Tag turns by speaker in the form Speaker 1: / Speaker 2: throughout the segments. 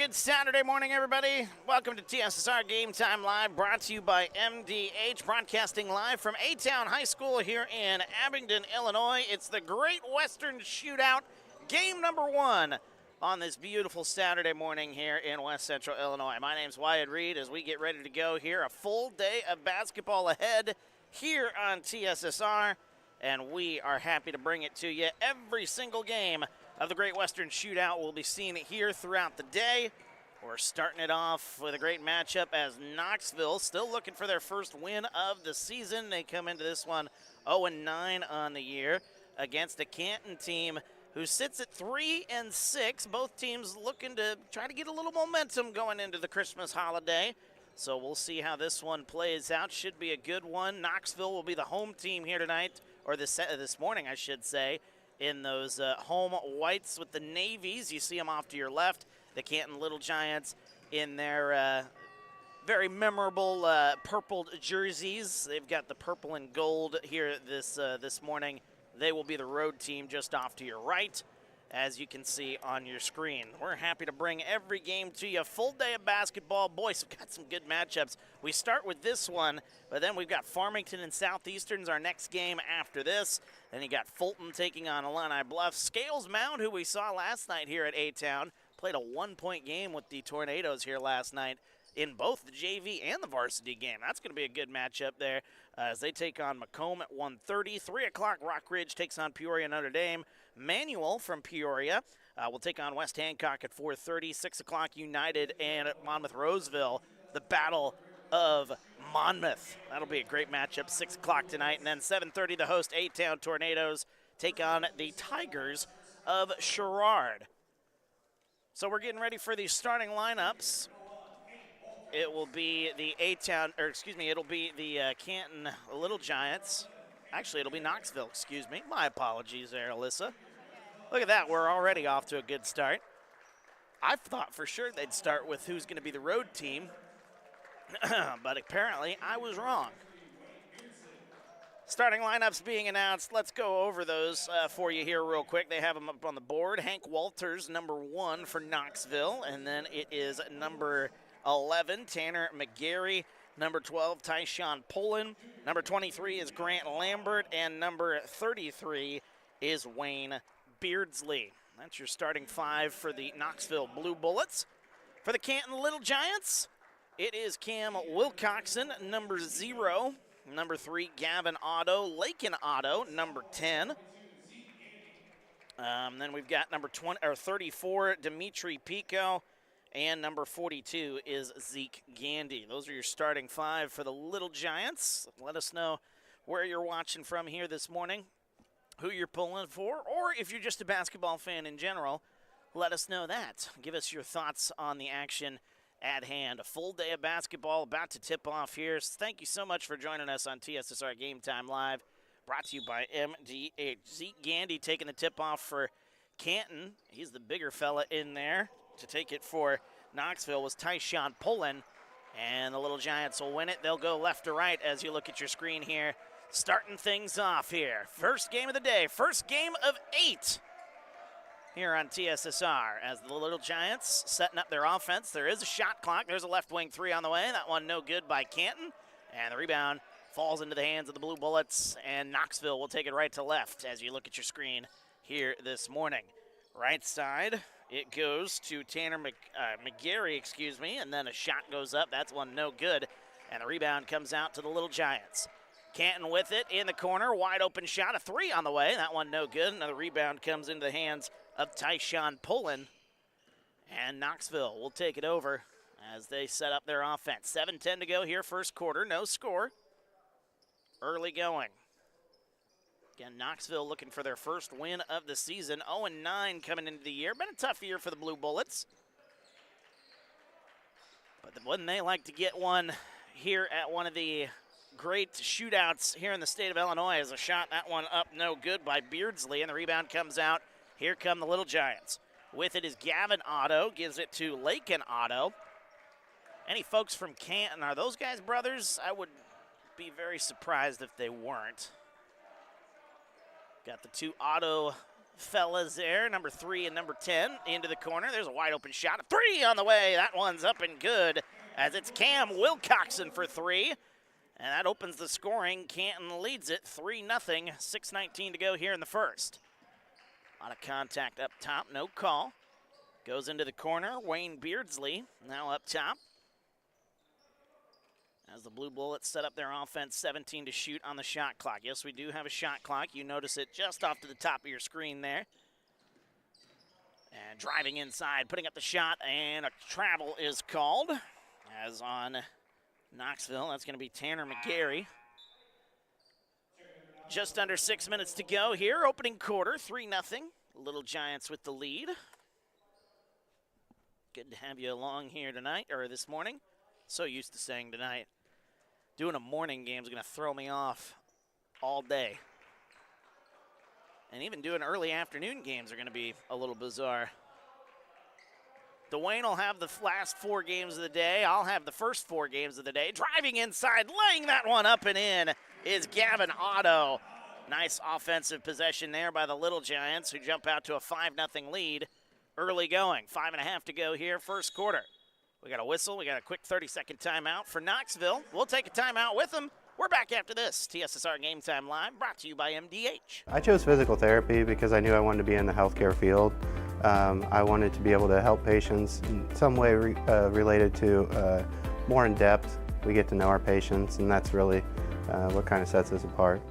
Speaker 1: good Saturday morning, everybody. Welcome to TSSR Game Time Live, brought to you by MDH, broadcasting live from A-Town High School here in Abingdon, Illinois. It's the Great Western Shootout, game number 1 on this beautiful Saturday morning here in West Central Illinois. My name's Wyatt Reed as we get ready to go here. A full day of basketball ahead here on TSSR, and we are happy to bring it to you. Every single game of the Great Western Shootout will be seen here throughout the day. We're starting it off with a great matchup as Knoxville still looking for their first win of the season. They come into this one 0-9 on the year against a Canton team who sits at 3-6. Both teams looking to try to get a little momentum going into the Christmas holiday. So we'll see how this one plays out. Should be a good one. Knoxville will be the home team here tonight, or this morning, I should say, in those home whites with the navies. You see them off to your left. The Canton Little Giants in their very memorable purple jerseys. They've got the purple and gold here this morning. They will be the road team just off to your right, as you can see on your screen. We're happy to bring every game to you. Full day of basketball. Boys, we've got some good matchups. We start with this one, but then we've got Farmington and Southeastern's our next game after this. Then you got Fulton taking on Illini Bluff. Scales Mound, who we saw last night here at A-Town, played a 1-point game with the Tornadoes here last night in both the JV and the varsity game. That's going to be a good matchup there as they take on Macomb at 1:30. 3 o'clock, Rock Ridge takes on Peoria Notre Dame. Manual from Peoria will take on West Hancock at 4:30. 6 o'clock, United and Monmouth Roseville, the Battle of Monmouth. That'll be a great matchup, 6 o'clock tonight. And then 7:30, the host A-Town Tornadoes take on the Tigers of Sherrard. So we're getting ready for these starting lineups. It will be the it'll be the Canton Little Giants. Actually, it'll be Knoxville, excuse me. My apologies there, Alyssa. Look at that, we're already off to a good start. I thought for sure they'd start with who's going to be the road team, but apparently I was wrong. Starting lineups being announced. Let's go over those for you here real quick. They have them up on the board. Hank Walters, number 1 for Knoxville, and then it is number 11, Tanner McGarry. Number 12, Tyshawn Pullen. Number 23 is Grant Lambert. And number 33 is Wayne Beardsley. That's your starting 5 for the Knoxville Blue Bullets. For the Canton Little Giants, it is Cam Wilcoxon, number 0. Number 3, Gavin Otto. Lakin Otto, number 10. Then we've got number 34, Dimitri Pico. And number 42 is Zeke Gandy. Those are your starting 5 for the Little Giants. Let us know where you're watching from here this morning, who you're pulling for, or if you're just a basketball fan in general, let us know that. Give us your thoughts on the action at hand. A full day of basketball about to tip off here. Thank you so much for joining us on TSSR Game Time Live, brought to you by MDH. Zeke Gandy taking the tip off for Canton. He's the bigger fella in there. To take it for Knoxville was Tyshawn Pullen, and the Little Giants will win it. They'll go left to right as you look at your screen here. Starting things off here. First game of the day, first game of 8 here on TSSR as the Little Giants setting up their offense. There is a shot clock. There's a left wing 3 on the way. That one no good by Canton, and the rebound falls into the hands of the Blue Bullets, and Knoxville will take it right to left as you look at your screen here this morning. Right side, it goes to Tanner McGarry, and then a shot goes up. That's one no good, and the rebound comes out to the Little Giants. Canton with it in the corner, wide open shot, a 3 on the way. That one no good. Another rebound comes into the hands of Tyshawn Pullen, and Knoxville will take it over as they set up their offense. 7:10 to go here, first quarter, no score. Early going. Again, Knoxville looking for their first win of the season. 0-9 coming into the year. Been a tough year for the Blue Bullets. But wouldn't they like to get one here at one of the great shootouts here in the state of Illinois? As a shot, that one up no good by Beardsley, and the rebound comes out. Here come the Little Giants. With it is Gavin Otto. Gives it to Lakin Otto. Any folks from Canton, are those guys brothers? I would be very surprised if they weren't. Got the 2 Otto fellas there, number 3 and number 10, into the corner. There's a wide open shot. A 3 on the way. That one's up and good as it's Cam Wilcoxon for 3. And that opens the scoring. Canton leads it 3-0, 6:19 to go here in the first. A lot of contact up top, no call. Goes into the corner, Wayne Beardsley now up top. As the Blue Bullets set up their offense, 17 to shoot on the shot clock. Yes, we do have a shot clock. You notice it just off to the top of your screen there. And driving inside, putting up the shot, and a travel is called. As on Knoxville, that's going to be Tanner McGarry. Just under 6 minutes to go here, opening quarter, 3-0. Little Giants with the lead. Good to have you along here tonight, or this morning. So used to saying tonight. Doing a morning game is going to throw me off all day. And even doing early afternoon games are going to be a little bizarre. Dwayne will have the last 4 games of the day. I'll have the first 4 games of the day. Driving inside, laying that one up and in is Gavin Otto. Nice offensive possession there by the Little Giants, who jump out to a 5-0 lead early going. 5.5 to go here, first quarter. We got a whistle. We got a quick 30-second timeout for Knoxville. We'll take a timeout with them. We're back after this. TSSR Game Time Live, brought to you by MDH.
Speaker 2: I chose physical therapy because I knew I wanted to be in the healthcare field. I wanted to be able to help patients in some way related to more in depth. We get to know our patients, and that's really what kind of sets us apart.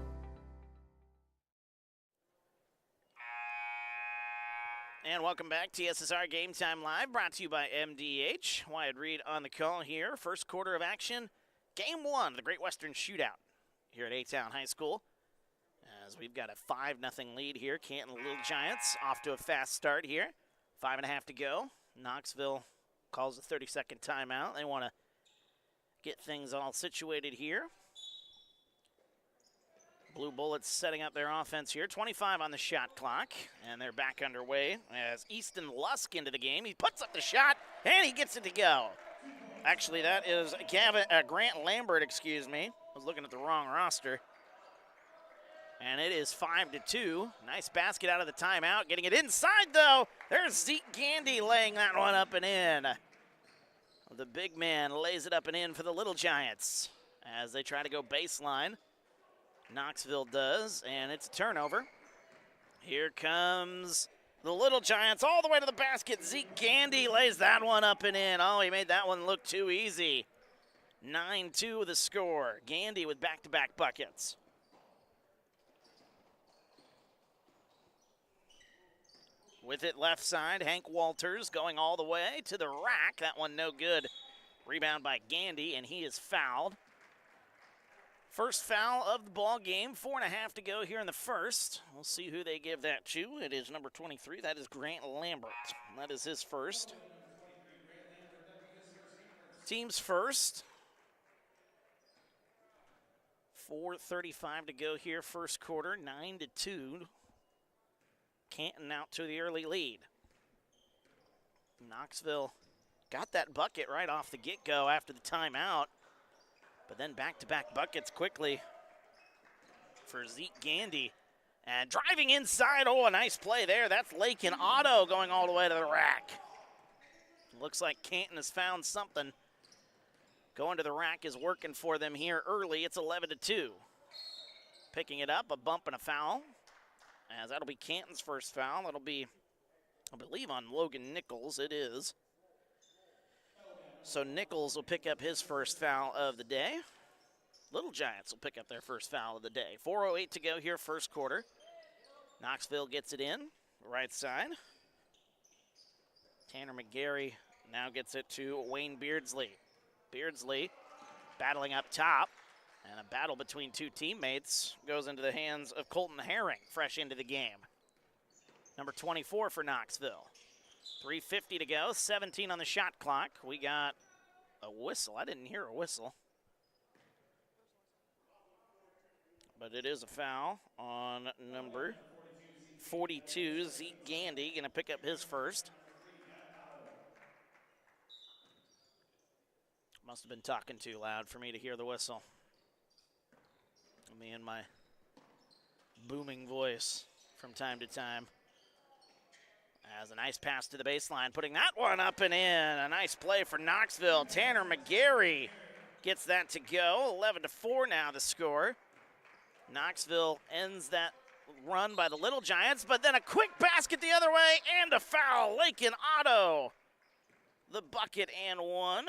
Speaker 1: And welcome back, TSSR Game Time Live, brought to you by MDH. Wyatt Reed on the call here. First quarter of action, Game 1 of the Great Western Shootout here at A-Town High School. As we've got a 5-0 lead here. Canton Little Giants off to a fast start here. 5.5 to go. Knoxville calls a 30-second timeout. They want to get things all situated here. Blue Bullets setting up their offense here. 25 on the shot clock, and they're back underway as Easton Lusk into the game. He puts up the shot, and he gets it to go. Actually, that is Grant Lambert, excuse me. I was looking at the wrong roster. And it is 5-2. Nice basket out of the timeout. Getting it inside, though. There's Zeke Gandy laying that one up and in. The big man lays it up and in for the Little Giants as they try to go baseline. Knoxville does, and it's a turnover. Here comes the Little Giants all the way to the basket. Zeke Gandy lays that one up and in. Oh, he made that one look too easy. 9-2 the score. Gandy with back-to-back buckets. With it left side, Hank Walters going all the way to the rack. That one no good. Rebound by Gandy, and he is fouled. First foul of the ball game. 4.5 to go here in the first. We'll see who they give that to. It is number 23. That is Grant Lambert. That is his first. Team's first. 4:35 to go here, first quarter. 9-2. Canton out to the early lead. Knoxville got that bucket right off the get-go after the timeout. But then back-to-back buckets quickly for Zeke Gandy. And driving inside, oh, a nice play there. That's Lakin Otto going all the way to the rack. Looks like Canton has found something. Going to the rack is working for them here early. It's 11-2. Picking it up, a bump and a foul. As that'll be Canton's first foul. It'll be, I believe, on Logan Nichols. It is. So Nichols will pick up his first foul of the day. Little Giants will pick up their first foul of the day. 4:08 to go here, first quarter. Knoxville gets it in, right side. Tanner McGarry now gets it to Wayne Beardsley. Beardsley battling up top. And a battle between two teammates goes into the hands of Colton Herring, fresh into the game. Number 24 for Knoxville. 3:50 to go, 17 on the shot clock. We got a whistle. I didn't hear a whistle. But it is a foul on number 42, Zeke Gandy, going to pick up his first. Must have been talking too loud for me to hear the whistle. Me and my booming voice from time to time. As a nice pass to the baseline, putting that one up and in. A nice play for Knoxville. Tanner McGarry gets that to go. 11-4 now the score. Knoxville ends that run by the Little Giants, but then a quick basket the other way and a foul. Lakin Otto, the bucket and one.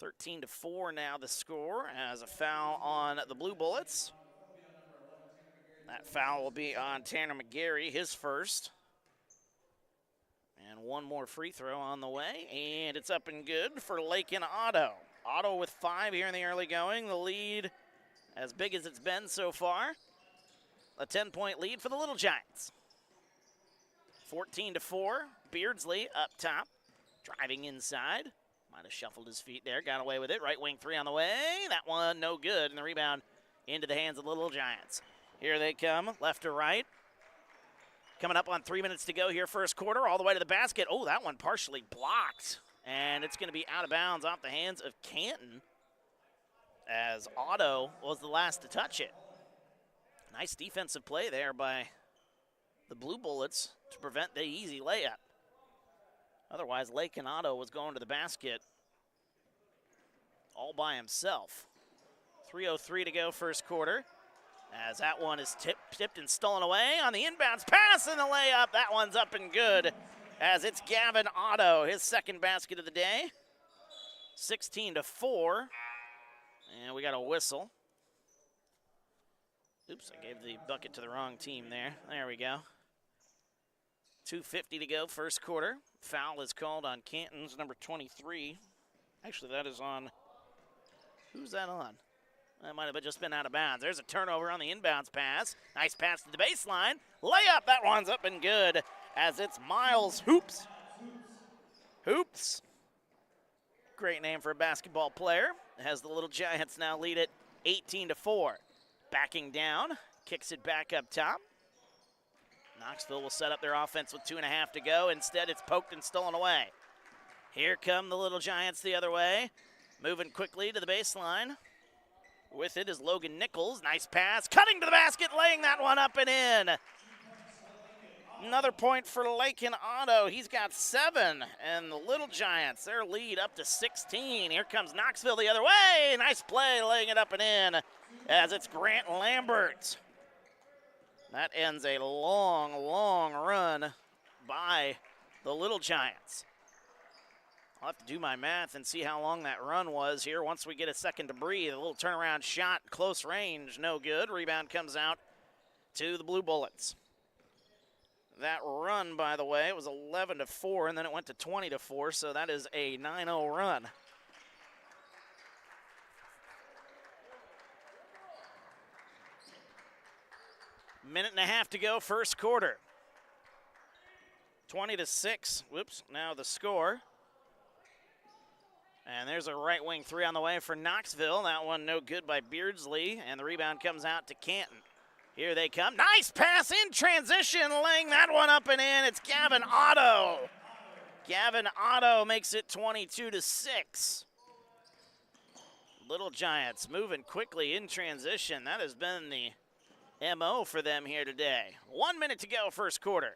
Speaker 1: 13-4 now the score as a foul on the Blue Bullets. That foul will be on Tanner McGarry, his first. And one more free throw on the way, and it's up and good for Lakin Otto. Otto with 5 here in the early going. The lead as big as it's been so far. A 10-point lead for the Little Giants. 14-4, Beardsley up top, driving inside. Might have shuffled his feet there, got away with it. Right wing three on the way. That one no good, and the rebound into the hands of the Little Giants. Here they come, left to right. Coming up on 3 minutes to go here, first quarter, all the way to the basket. Oh, that one partially blocked, and it's going to be out of bounds off the hands of Canton, as Otto was the last to touch it. Nice defensive play there by the Blue Bullets to prevent the easy layup. Otherwise, Lakin Otto was going to the basket all by himself. 3:03 to go, first quarter. As that one is tipped and stolen away on the inbounds pass and the layup. That one's up and good as it's Gavin Otto, his second basket of the day. 16-4. And we got a whistle. Oops, I gave the bucket to the wrong team there. There we go. 2:50 to go, first quarter. Foul is called on Canton's number 23. Actually, that is on, who's that on? That might have just been out of bounds. There's a turnover on the inbounds pass. Nice pass to the baseline. Layup, that one's up and good as it's Miles Hoops. Hoops. Great name for a basketball player. As the Little Giants now lead it 18-4. Backing down, kicks it back up top. Knoxville will set up their offense with 2.5 to go. Instead, it's poked and stolen away. Here come the Little Giants the other way. Moving quickly to the baseline. With it is Logan Nichols. Nice pass. Cutting to the basket, laying that one up and in. Another point for Lakin Otto. He's got 7. And the Little Giants, their lead up to 16. Here comes Knoxville the other way. Nice play, laying it up and in as it's Grant Lambert. That ends a long, long run by the Little Giants. I'll have to do my math and see how long that run was here once we get a second to breathe. A little turnaround shot, close range, no good. Rebound comes out to the Blue Bullets. That run, by the way, it was 11-4, and then it went to 20-4, so that is a 9-0 run. Minute and a half to go, first quarter. 20-6. Whoops, now the score. And there's a right wing three on the way for Knoxville. That one no good by Beardsley, and the rebound comes out to Canton. Here they come. Nice pass in transition, laying that one up and in. It's Gavin Otto. Gavin Otto makes it 22-6. Little Giants moving quickly in transition. That has been the MO for them here today. 1 minute to go, first quarter.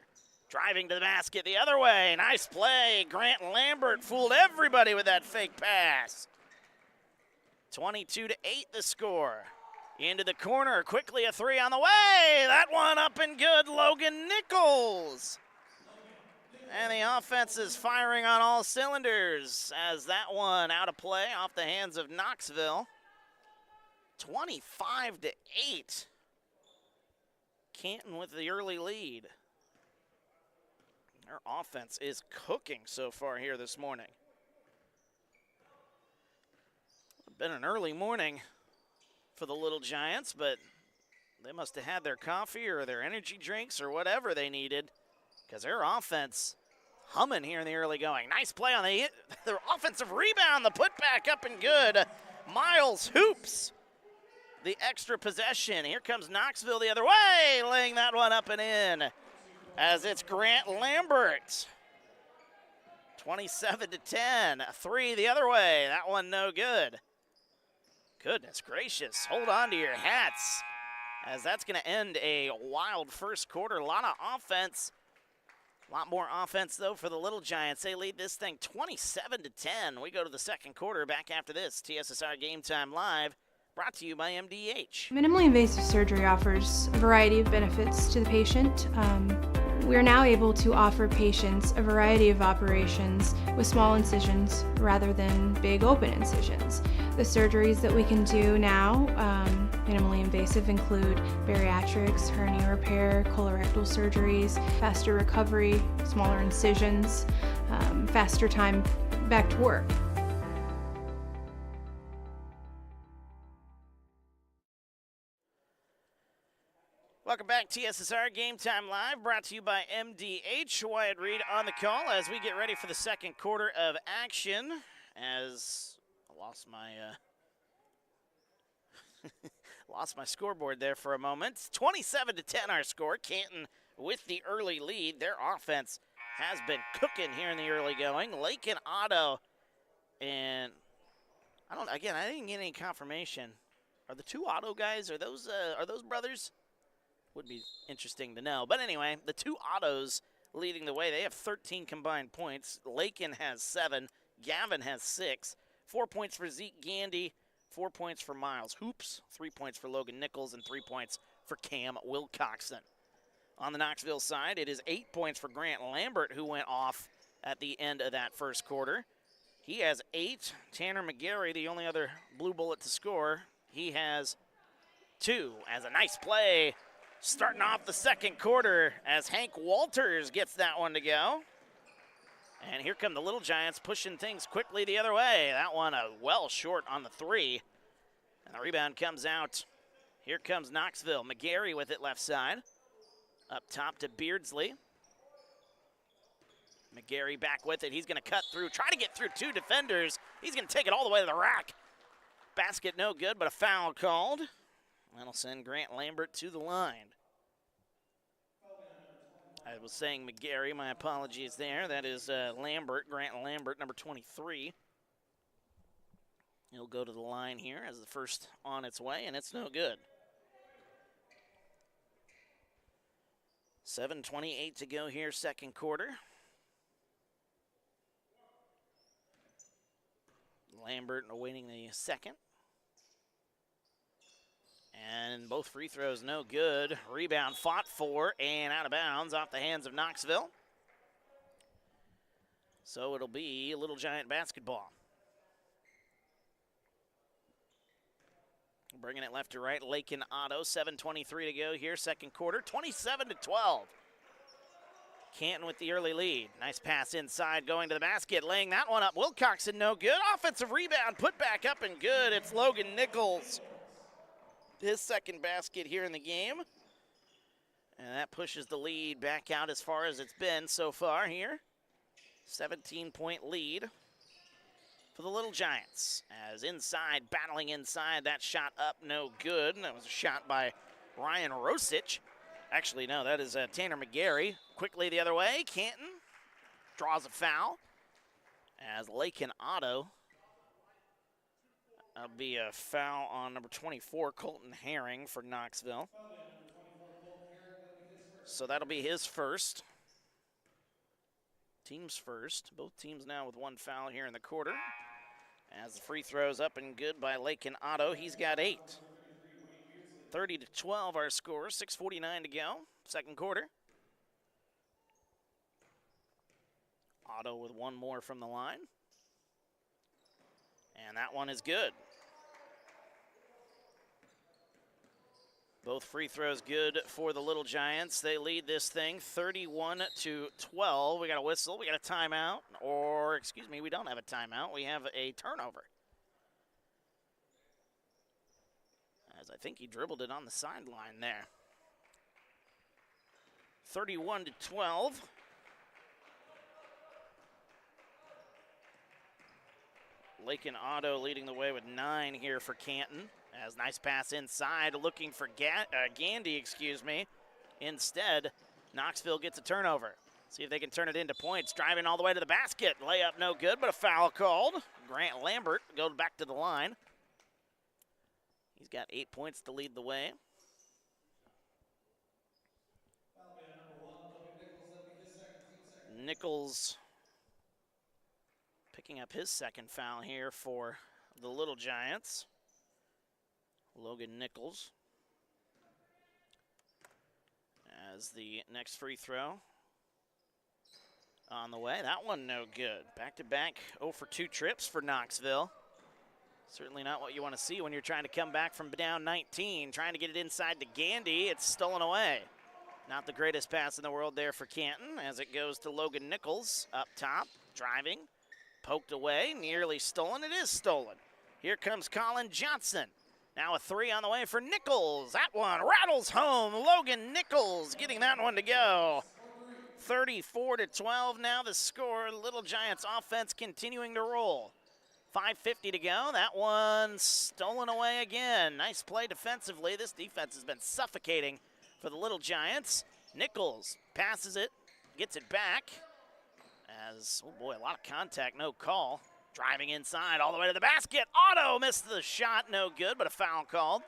Speaker 1: Driving to the basket the other way. Nice play. Grant Lambert fooled everybody with that fake pass. 22-8 the score. Into the corner. Quickly a three on the way. That one up and good. Logan Nichols. And the offense is firing on all cylinders as that one out of play off the hands of Knoxville. 25-8. Canton with the early lead. Their offense is cooking so far here this morning. Been an early morning for the Little Giants, but they must have had their coffee or their energy drinks or whatever they needed, because their offense humming here in the early going. Nice play on the offensive rebound, the putback up and good. Miles Hoops, the extra possession. Here comes Knoxville the other way, laying that one up and in. As it's Grant Lambert. 27-10. A three the other way. That one no good. Goodness gracious. Hold on to your hats, as that's going to end a wild first quarter. A lot of offense A lot more offense, though, for the Little Giants. They lead this thing 27-10. We go to the second quarter back after this. TSSR Game Time Live, brought to you by MDH.
Speaker 3: Minimally invasive surgery offers a variety of benefits to the patient. We're now able to offer patients a variety of operations with small incisions rather than big open incisions. The surgeries that we can do now, minimally invasive, include bariatrics, hernia repair, colorectal surgeries, faster recovery, smaller incisions, faster time back to work.
Speaker 1: Welcome back, TSSR Game Time Live, brought to you by MDH. Wyatt Reed on the call as we get ready for the second quarter of action. As I lost my lost my scoreboard there for a moment. 27-10 our score. Canton with the early lead. Their offense has been cooking here in the early going. Lake and Otto, and I didn't get any confirmation. Are the two Otto guys? Are those brothers? Would be interesting to know. But anyway, the two Ottos leading the way. They have 13 combined points. Lakin has 7. Gavin has 6. 4 points for Zeke Gandy. 4 points for Miles Hoops. 3 points for Logan Nichols. And 3 points for Cam Wilcoxon. On the Knoxville side, it is 8 points for Grant Lambert, who went off at the end of that first quarter. He has 8. Tanner McGarry, the only other blue bullet to score, he has 2. As a nice play starting off the second quarter as Hank Walters gets that one to go. And here come the Little Giants pushing things quickly the other way. That one well short on the 3. And the rebound comes out. Here comes Knoxville. McGarry with it left side. Up top to Beardsley. McGarry back with it. He's going to cut through, try to get through 2 defenders. He's going to take it all the way to the rack. Basket no good, but a foul called. That'll send Grant Lambert to the line. I was saying McGarry, my apologies there. That is Lambert, Grant Lambert, number 23. He'll go to the line here as the first on its way, and it's no good. 7:28 to go here, second quarter. Lambert awaiting the second. And both free throws no good. Rebound fought for and out of bounds off the hands of Knoxville. So it'll be Little Giant basketball. Bringing it left to right, Lake and Otto. 7:23 to go here, second quarter. 27-12. Canton with the early lead. Nice pass inside, going to the basket, laying that one up. Wilcoxon no good. Offensive rebound, put back up and good. It's Logan Nichols. His second basket here in the game. And that pushes the lead back out as far as it's been so far here. 17-point lead for the Little Giants. As inside, battling inside, that shot up no good. And that was a shot by Ryan Rosic. Actually, no, that is Tanner McGarry. Quickly the other way, Canton draws a foul. As Lake and Otto. That'll be a foul on number 24, Colton Herring for Knoxville. So that'll be his first. Team's first. Both teams now with 1 foul here in the quarter. As the free throws up and good by Lake and Otto. He's got 8. 30-12 our score. 6:49 to go. Second quarter. Otto with 1 more from the line. And that one is good. Both free throws good for the Little Giants. They lead this thing 31-12. We got a whistle. We got a timeout. Or, excuse me, we don't have a timeout. We have a turnover. As I think he dribbled it on the sideline there. 31-12. Lake and Otto leading the way with 9 here for Canton. As nice pass inside, looking for Gandy, excuse me. Instead, Knoxville gets a turnover. See if they can turn it into points. Driving all the way to the basket. Layup no good, but a foul called. Grant Lambert goes back to the line. He's got 8 points to lead the way. Nichols picking up his second foul here for the Little Giants. Logan Nichols as the next free throw on the way. That one no good. Back-to-back 0 for 2 trips for Knoxville. Certainly not what you want to see when you're trying to come back from down 19, trying to get it inside to Gandy. It's stolen away. Not the greatest pass in the world there for Canton as it goes to Logan Nichols up top, driving, poked away, nearly stolen. It is stolen. Here comes Colin Johnson. Now a 3 on the way for Nichols. That one rattles home. Logan Nichols getting that one to go. 34-12 now the score. Little Giants offense continuing to roll. 5:50 to go. That one stolen away again. Nice play defensively. This defense has been suffocating for the Little Giants. Nichols passes it, gets it back. As, oh boy, a lot of contact, no call. Driving inside all the way to the basket. Otto missed the shot, no good, but a foul called.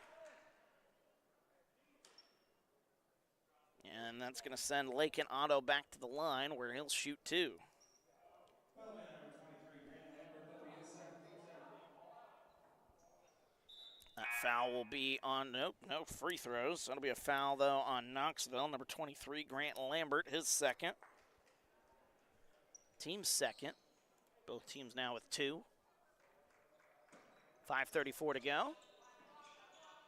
Speaker 1: And that's going to send Lakin Otto back to the line where he'll shoot 2. That foul will be on, nope, no free throws. That'll be a foul, though, on Knoxville. Number 23, Grant Lambert, his second. Team's second. Both teams now with 2. 5:34 to go.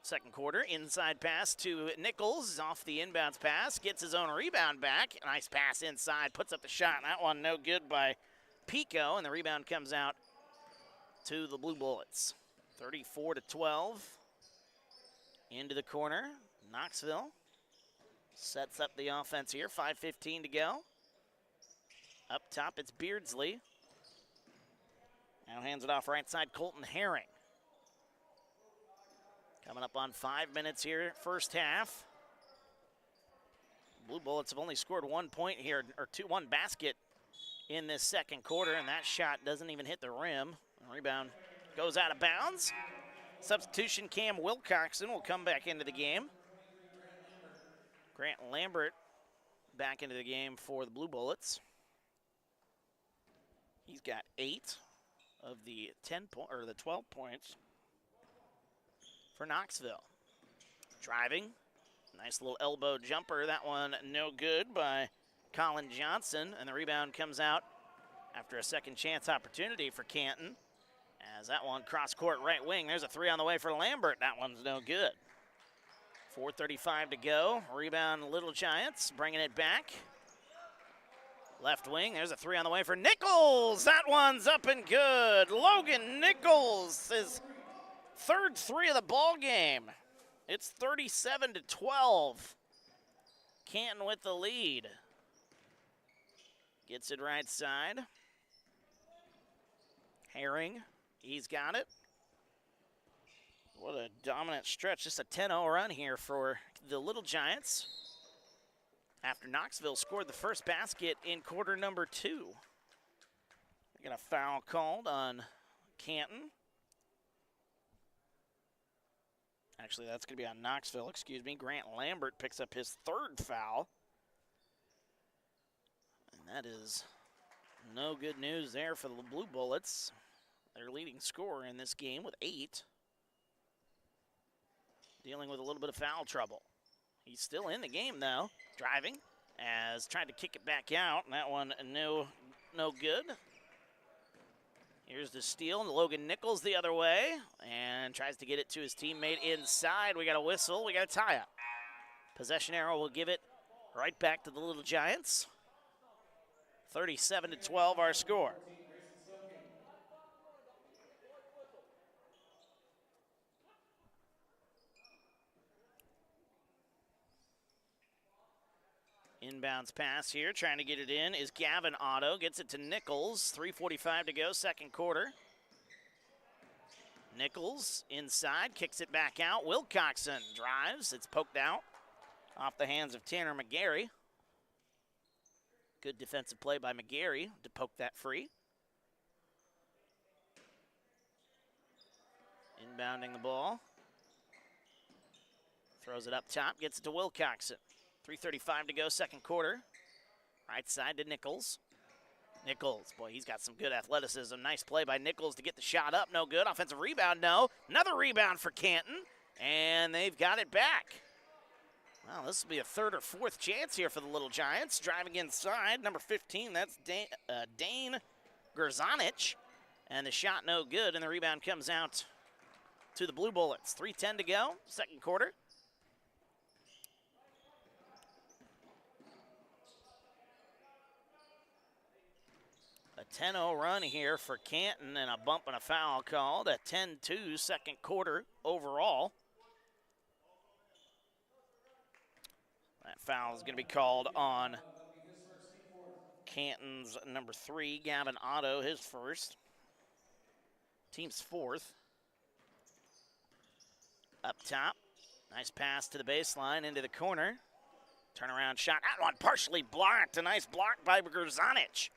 Speaker 1: Second quarter, inside pass to Nichols off the inbounds pass. Gets his own rebound back. Nice pass inside, puts up the shot. That one no good by Pico, and the rebound comes out to the Blue Bullets. 34-12. Into the corner. Knoxville sets up the offense here. 5:15 to go. Up top, it's Beardsley. Now hands it off right side, Colton Herring. Coming up on 5 minutes here, first half. Blue Bullets have only scored 1 point here, or one basket in this second quarter, and that shot doesn't even hit the rim. The rebound goes out of bounds. Substitution, Cam Wilcoxon will come back into the game. Grant Lambert back into the game for the Blue Bullets. He's got 8 of the 12 points for Knoxville. Driving, nice little elbow jumper. That one no good by Colin Johnson, and the rebound comes out after a second chance opportunity for Canton. As that one cross-court right wing, there's a 3 on the way for Lambert. That one's no good. 4:35 to go. Rebound Little Giants, bringing it back. Left wing, there's a 3 on the way for Nichols. That one's up and good. Logan Nichols, his third 3 of the ball game. It's 37-12. Canton with the lead. Gets it right side. Herring, he's got it. What a dominant stretch. Just a 10-0 run here for the Little Giants after Knoxville scored the first basket in quarter number 2. We got a foul called on Canton. Actually, that's going to be on Knoxville, excuse me. Grant Lambert picks up his 3rd foul. And that is no good news there for the Blue Bullets. Their leading scorer in this game with 8. Dealing with a little bit of foul trouble. He's still in the game, though. Driving, as tried to kick it back out, and that one no good. Here's the steal, and Logan Nichols the other way, and tries to get it to his teammate inside. We got a whistle, we got a tie-up. Possession arrow will give it right back to the Little Giants. 37-12 our score. Inbounds pass here, trying to get it in, is Gavin Otto. Gets it to Nichols. 3:45 to go, second quarter. Nichols inside, kicks it back out. Wilcoxon drives. It's poked out off the hands of Tanner McGarry. Good defensive play by McGarry to poke that free. Inbounding the ball. Throws it up top, gets it to Wilcoxon. 3:35 to go, second quarter. Right side to Nichols. Nichols, boy, he's got some good athleticism. Nice play by Nichols to get the shot up. No good. Offensive rebound, no. Another rebound for Canton, and they've got it back. Well, this will be a third or fourth chance here for the Little Giants. Driving inside, number 15, that's Dane Gerzanich. And the shot no good, and the rebound comes out to the Blue Bullets. 3:10 to go, second quarter. A 10-0 run here for Canton and a bump and a foul called. A 10-2 second quarter overall. That foul is going to be called on Canton's number 3, Gavin Otto, his first. Team's fourth. Up top. Nice pass to the baseline into the corner. Turnaround shot. That one partially blocked. A nice block by Gerzanich.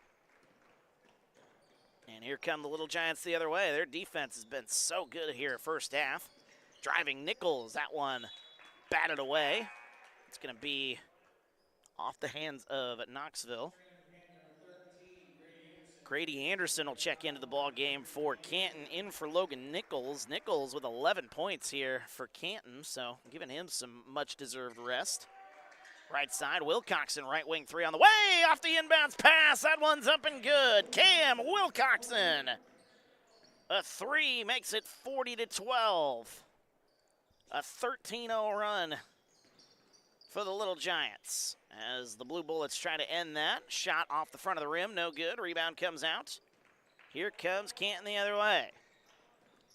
Speaker 1: And here come the Little Giants the other way. Their defense has been so good here first half. Driving Nichols. That one batted away. It's going to be off the hands of Knoxville. Grady Anderson will check into the ball game for Canton, in for Logan Nichols. Nichols with 11 points here for Canton, so giving him some much-deserved rest. Right side, Wilcoxon, right wing three on the way, off the inbounds pass. That one's up and good. Cam Wilcoxon. A three makes it 40-12. A 13-0 run for the Little Giants as the Blue Bullets try to end that. Shot off the front of the rim, no good. Rebound comes out. Here comes Canton the other way.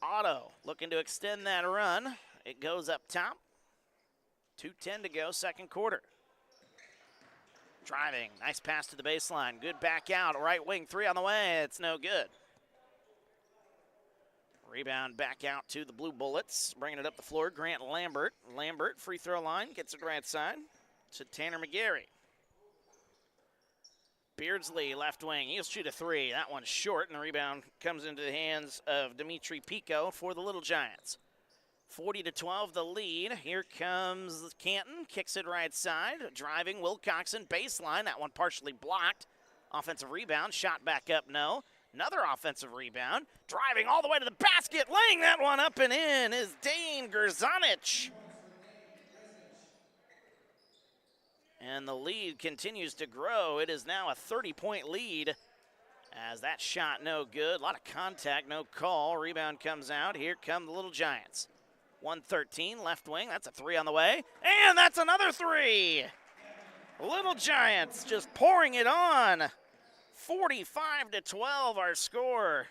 Speaker 1: Otto looking to extend that run. It goes up top. 2:10 to go, second quarter. Driving, nice pass to the baseline. Good back out, right wing three on the way. It's no good. Rebound back out to the Blue Bullets. Bringing it up the floor, Grant Lambert. Lambert, free throw line, gets it right side to Tanner McGarry. Beardsley, left wing, he'll shoot a three. That one's short, and the rebound comes into the hands of Dimitri Pico for the Little Giants. 40-12 the lead. Here comes Canton, kicks it right side. Driving, Wilcoxon, baseline. That one partially blocked. Offensive rebound, shot back up, no. Another offensive rebound. Driving all the way to the basket, laying that one up and in is Dane Gerzanich. And the lead continues to grow. It is now a 30-point lead as that shot no good. A lot of contact, no call. Rebound comes out. Here come the Little Giants. 113, left wing. That's a three on the way. And that's another three. Little Giants just pouring it on. 45-12 our score.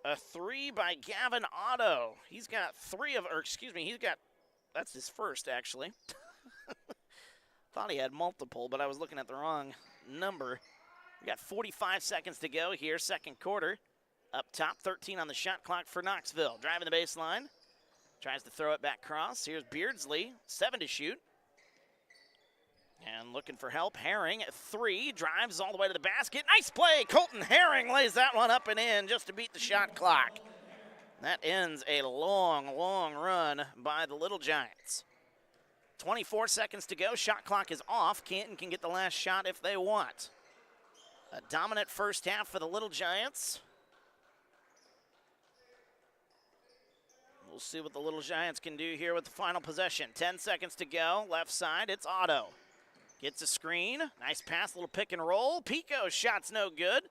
Speaker 1: A three by Gavin Otto. He's got that's his first actually. Thought he had multiple, but I was looking at the wrong number. We got 45 seconds to go here, second quarter. Up top, 13 on the shot clock for Knoxville. Driving the baseline. Tries to throw it back cross. Here's Beardsley, 7 to shoot. And looking for help, Herring at 3. Drives all the way to the basket. Nice play. Colton Herring lays that one up and in just to beat the shot clock. That ends a long, long run by the Little Giants. 24 seconds to go. Shot clock is off. Canton can get the last shot if they want. A dominant first half for the Little Giants. We'll see what the Little Giants can do here with the final possession. 10 seconds to go. Left side, it's Otto. Gets a screen. Nice pass, little pick and roll. Pico's shot's no good.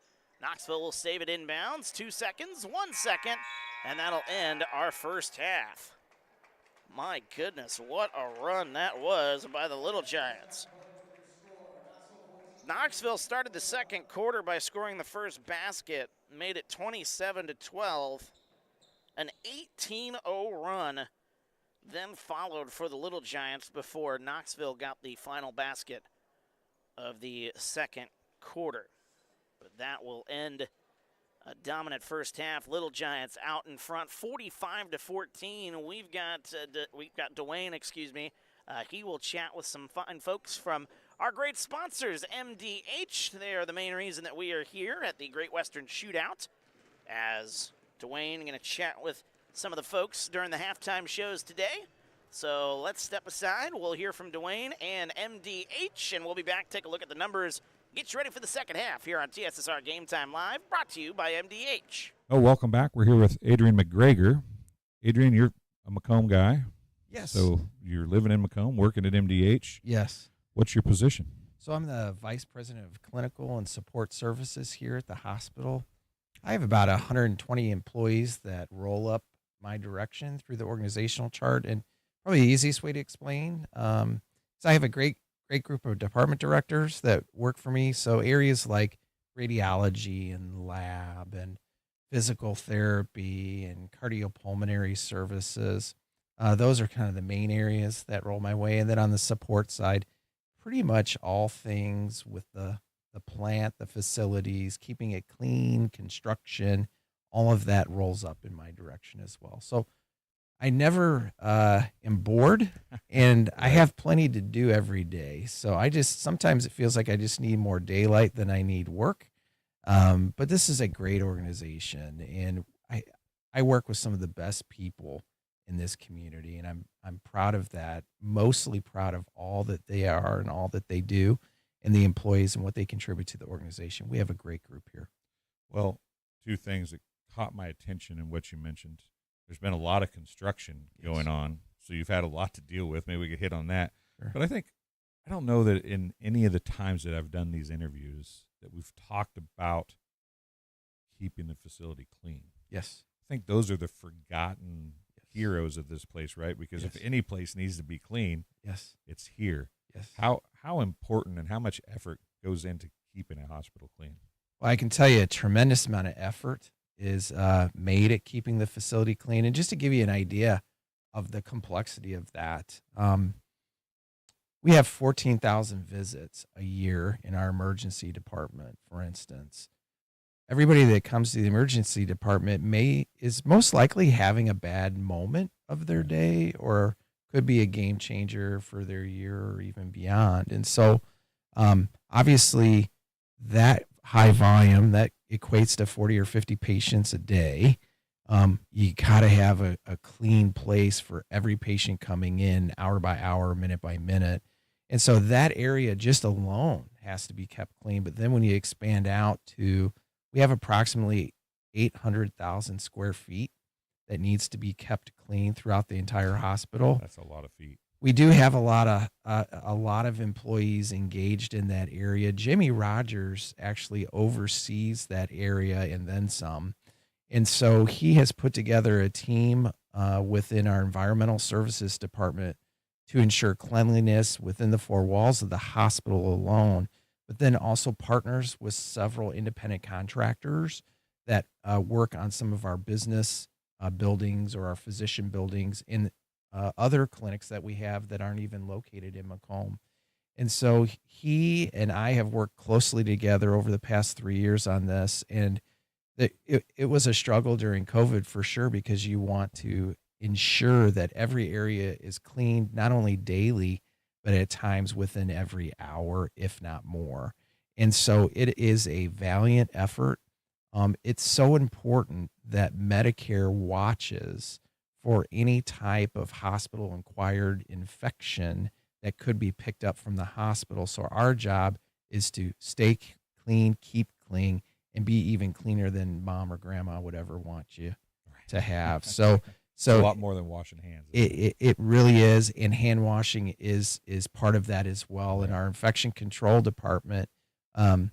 Speaker 1: Knoxville will save it inbounds. 2 seconds, 1 second, and that'll end our first half. My goodness, what a run that was by the Little Giants. Knoxville started the second quarter by scoring the first basket, made it 27-12. An 18-0 run then followed for the Little Giants before Knoxville got the final basket of the second quarter. But that will end a dominant first half. Little Giants out in front, 45-14. We've got Dwayne, he will chat with some fine folks from our great sponsors, MDH. They are the main reason that we are here at the Great Western Shootout. As Dwayne going to chat with some of the folks during the halftime shows today. So let's step aside. We'll hear from Dwayne and MDH, and we'll be back. Take a look at the numbers Get you ready for the second half here on TSSR Game Time Live, brought to you by MDH.
Speaker 4: Oh, welcome back. We're here with Adrian McGregor. Adrian, you're a Macomb guy.
Speaker 5: Yes.
Speaker 4: So you're living in Macomb, working at MDH.
Speaker 5: Yes.
Speaker 4: What's your position?
Speaker 5: So I'm the Vice President of Clinical and Support Services here at the hospital. I have about 120 employees that roll up my direction through the organizational chart. And probably the easiest way to explain is I have a great group of department directors that work for me. So areas like radiology and lab and physical therapy and cardiopulmonary services, those are kind of the main areas that roll my way. And then on the support side, pretty much all things with the plant, the facilities, keeping it clean, construction, all of that rolls up in my direction as well. So I never am bored, and I have plenty to do every day. So sometimes it feels like I just need more daylight than I need work. But this is a great organization, and I work with some of the best people in this community, and I'm proud of that. Mostly proud of all that they are and all that they do, and the employees and what they contribute to the organization. We have a great group here.
Speaker 4: Well, two things that caught my attention in what you mentioned. There's been a lot of construction going on, so you've had a lot to deal with. Maybe we could hit on that.
Speaker 5: Sure.
Speaker 4: But I don't know that in any of the times that I've done these interviews that we've talked about keeping the facility clean.
Speaker 5: Yes.
Speaker 4: I think those are the forgotten heroes of this place, right? Because if any place needs to be clean, it's here.
Speaker 5: Yes.
Speaker 4: How important and how much effort goes into keeping a hospital clean?
Speaker 5: Well, I can tell you a tremendous amount of effort is made at keeping the facility clean. And just to give you an idea of the complexity of that, we have 14,000 visits a year in our emergency department, for instance. Everybody that comes to the emergency department is most likely having a bad moment of their day, or could be a game changer for their year or even beyond. And so obviously that high volume, that equates to 40 or 50 patients a day. You got to have a clean place for every patient coming in, hour by hour, minute by minute. And so that area just alone has to be kept clean. But then when you expand out to, we have approximately 800,000 square feet that needs to be kept clean throughout the entire hospital.
Speaker 4: That's a lot of feet.
Speaker 5: We do have a lot of employees engaged in that area. Jimmy Rogers actually oversees that area and then some. And so he has put together a team within our environmental services department to ensure cleanliness within the four walls of the hospital alone, but then also partners with several independent contractors that work on some of our business buildings or our physician buildings in other clinics that we have that aren't even located in Macomb. And so he and I have worked closely together over the past 3 years on this. And it was a struggle during COVID for sure, because you want to ensure that every area is cleaned, not only daily, but at times within every hour, if not more. And so it is a valiant effort. It's so important that Medicare watches for any type of hospital-acquired infection that could be picked up from the hospital. So our job is to stay clean, keep clean, and be even cleaner than mom or grandma would ever want you to have. So
Speaker 4: It's a lot more than washing hands.
Speaker 5: It really is, and hand washing is part of that as well. In our infection control department, who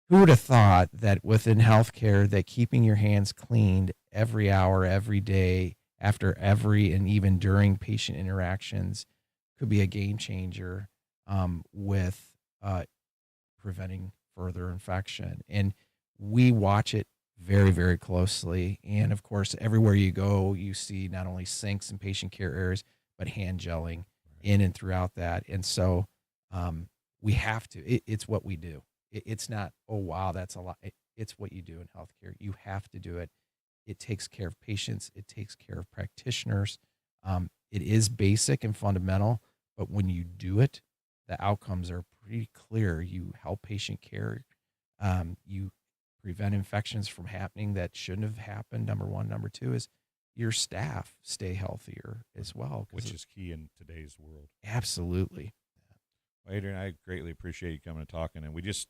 Speaker 5: would have thought that within healthcare that keeping your hands cleaned every hour, every day, after every and even during patient interactions could be a game changer with preventing further infection. And we watch it very, very closely. And of course, everywhere you go, you see not only sinks and patient care areas, but hand gelling in and throughout that. And so we have to, it's what we do. It's not, oh, wow, that's a lot. It's what you do in healthcare. You have to do it. It takes care of patients. It takes care of practitioners. It is basic and fundamental, but when you do it, the outcomes are pretty clear. You help patient care. You prevent infections from happening that shouldn't have happened. Number one. Number two is your staff stay healthier as well.
Speaker 4: Which is key in today's world.
Speaker 5: Absolutely.
Speaker 4: Well, Adrian, I greatly appreciate you coming and talking. And we just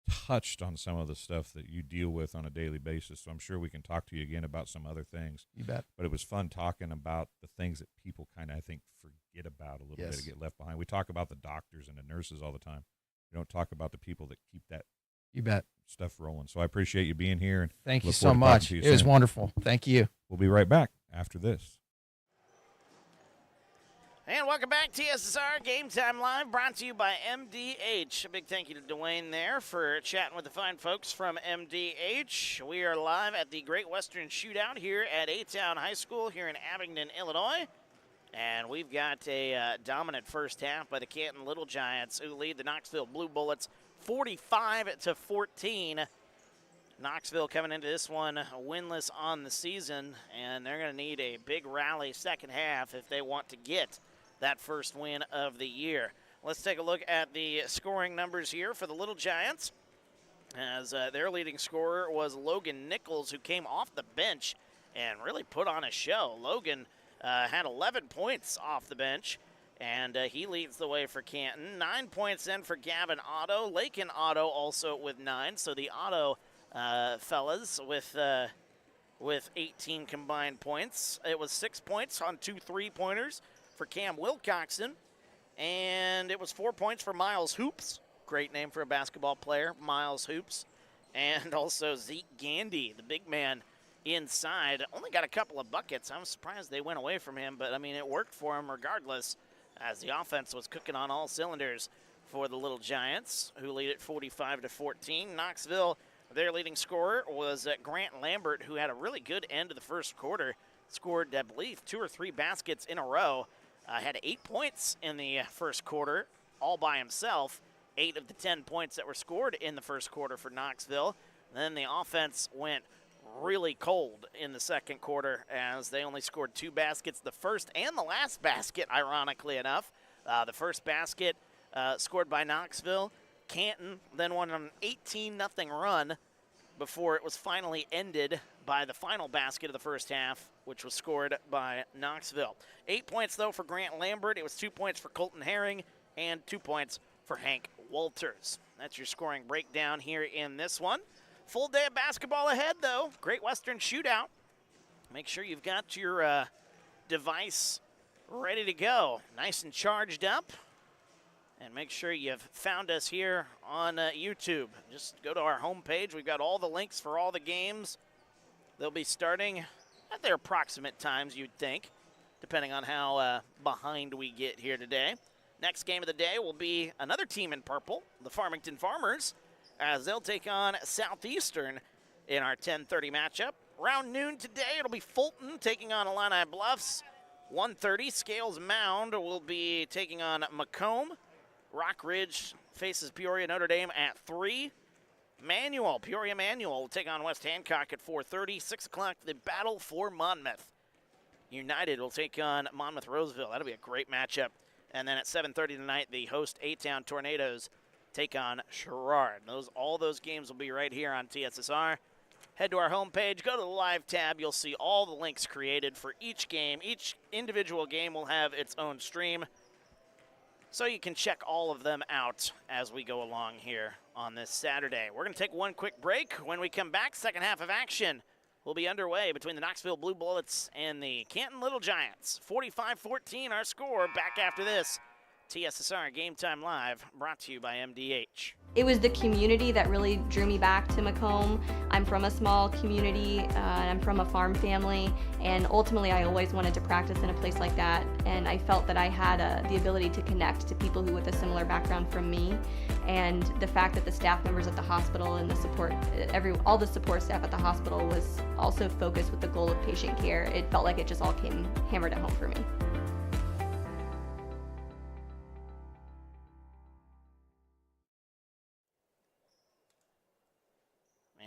Speaker 4: touched on some of the stuff that you deal with on a daily basis. So I'm sure we can talk to you again about some other things.
Speaker 5: You bet.
Speaker 4: But it was fun talking about the things that people kind of, I think, forget about a little bit, to get left behind. We talk about the doctors and the nurses all the time. We don't talk about the people that keep that
Speaker 5: You bet.
Speaker 4: stuff rolling. So I appreciate you being here. And
Speaker 5: Thank you
Speaker 4: look
Speaker 5: so
Speaker 4: forward to talking
Speaker 5: much.
Speaker 4: to you
Speaker 5: It was
Speaker 4: soon.
Speaker 5: wonderful. Thank you.
Speaker 4: We'll be right back after this.
Speaker 1: And welcome back, TSSR Game Time Live, brought to you by MDH. A big thank you to Dwayne there for chatting with the fine folks from MDH. We are live at the Great Western Shootout here at A-Town High School here in Abingdon, Illinois. And we've got a dominant first half by the Canton Little Giants, who lead the Knoxville Blue Bullets 45-14. Knoxville coming into this one winless on the season, and they're going to need a big rally second half if they want to get that first win of the year. Let's take a look at the scoring numbers here for the Little Giants, as their leading scorer was Logan Nichols, who came off the bench and really put on a show. Logan had 11 points off the bench, and he leads the way for Canton. 9 points then for Gavin Otto. Lakin Otto also with 9, so the Otto fellas with 18 combined points. It was 6 points on 2 3-pointers for Cam Wilcoxon, and it was 4 points for Miles Hoops. Great name for a basketball player, Miles Hoops. And also Zeke Gandy, the big man inside, only got a couple of buckets. I'm surprised they went away from him, but I mean, it worked for him regardless, as the offense was cooking on all cylinders for the Little Giants, who lead at 45-14. Knoxville, their leading scorer was Grant Lambert, who had a really good end of the first quarter. Scored, I believe, 2 or 3 baskets in a row. Had 8 points in the first quarter, all by himself. 8 of the 10 points that were scored in the first quarter for Knoxville. Then the offense went really cold in the second quarter, as they only scored 2 baskets, the first and the last basket, ironically enough. The first basket scored by Knoxville. Canton then won an 18-0 run before it was finally ended by the final basket of the first half, which was scored by Knoxville. 8 points, though, for Grant Lambert. It was 2 points for Colton Herring and 2 points for Hank Walters. That's your scoring breakdown here in this one. Full day of basketball ahead, though. Great Western Shootout. Make sure you've got your device ready to go, nice and charged up. And make sure you've found us here on YouTube. Just go to our homepage. We've got all the links for all the games. They'll be starting at their approximate times, you'd think, depending on how behind we get here today. Next game of the day will be another team in purple, the Farmington Farmers, as they'll take on Southeastern in our 10:30 matchup. Around noon today, it'll be Fulton taking on Illini Bluffs. 1:30, Scales Mound will be taking on Macomb. Rock Ridge faces Peoria Notre Dame at 3. Peoria Manual will take on West Hancock at 4:30. 6 o'clock, the battle for Monmouth. United will take on Monmouth Roseville. That'll be a great matchup. And then at 7:30 tonight, the host A-Town Tornadoes take on Sherrard. All those games will be right here on TSSR. Head to our homepage, go to the live tab. You'll see all the links created for each game. Each individual game will have its own stream, so you can check all of them out as we go along here on this Saturday. We're going to take one quick break. When we come back, second half of action will be underway between the Knoxville Blue Bullets and the Canton Little Giants. 45-14 our score. Back after this. TSSR Game Time Live, brought to you by MDH.
Speaker 6: It was the community that really drew me back to Macomb. I'm from a small community, and I'm from a farm family, and ultimately I always wanted to practice in a place like that, and I felt that I had the ability to connect to people who with a similar background from me, and the fact that the staff members at the hospital and the support, all the support staff at the hospital was also focused with the goal of patient care. It felt like it just all came hammered at home for me.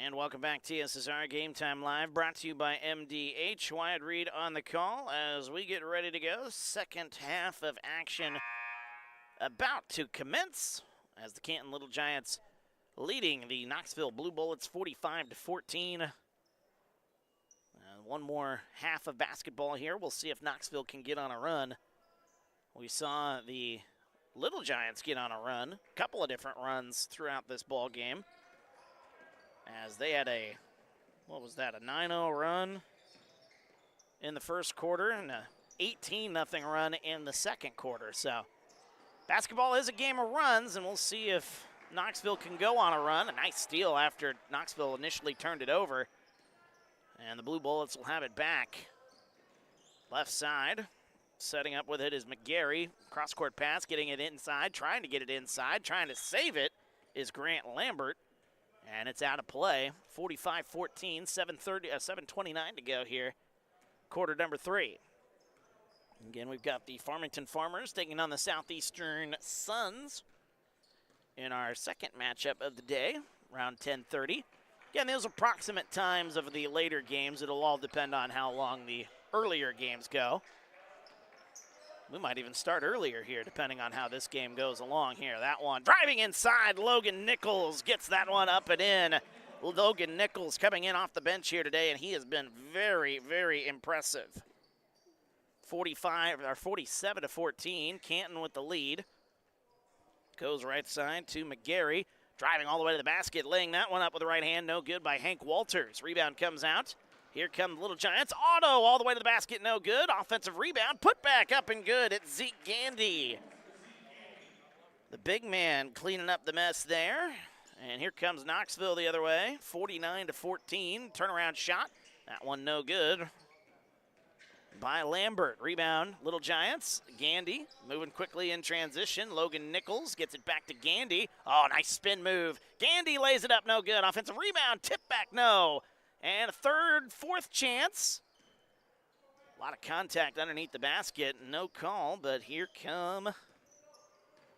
Speaker 1: And welcome back, TSSR Game Time Live, brought to you by MDH. Wyatt Reed on the call as we get ready to go. Second half of action about to commence, as the Canton Little Giants leading the Knoxville Blue Bullets 45-14. One more half of basketball here. We'll see if Knoxville can get on a run. We saw the Little Giants get on a run, a couple of different runs throughout this ball game. as they had a, what was that, a 9-0 run in the first quarter and a 18-0 run in the second quarter. So basketball is a game of runs, and we'll see if Knoxville can go on a run. A nice steal after Knoxville initially turned it over. And the Blue Bullets will have it back. Left side, setting up with it is McGarry. Cross-court pass, getting it inside, trying to get it inside, trying to save it is Grant Lambert. And it's out of play. 45-14, 7:29 to go here. Quarter number 3. Again, we've got the Farmington Farmers taking on the Southeastern Suns in our second matchup of the day, around 10:30. Again, those approximate times of the later games. It'll all depend on how long the earlier games go. We might even start earlier here, depending on how this game goes along here. That one driving inside. Logan Nichols gets that one up and in. Logan Nichols coming in off the bench here today, and he has been very, very impressive. 47-14, Canton with the lead. Goes right side to McGarry, driving all the way to the basket, laying that one up with the right hand, no good by Hank Walters. Rebound comes out. Here come the Little Giants. Otto all the way to the basket, no good. Offensive rebound, put back up and good. It's Zeke Gandy. The big man cleaning up the mess there. And here comes Knoxville the other way, 49-14. Turnaround shot. That one no good by Lambert. Rebound, Little Giants. Gandy moving quickly in transition. Logan Nichols gets it back to Gandy. Oh, nice spin move. Gandy lays it up, no good. Offensive rebound, tip back, no. And a third, fourth chance. A lot of contact underneath the basket. No call, but here come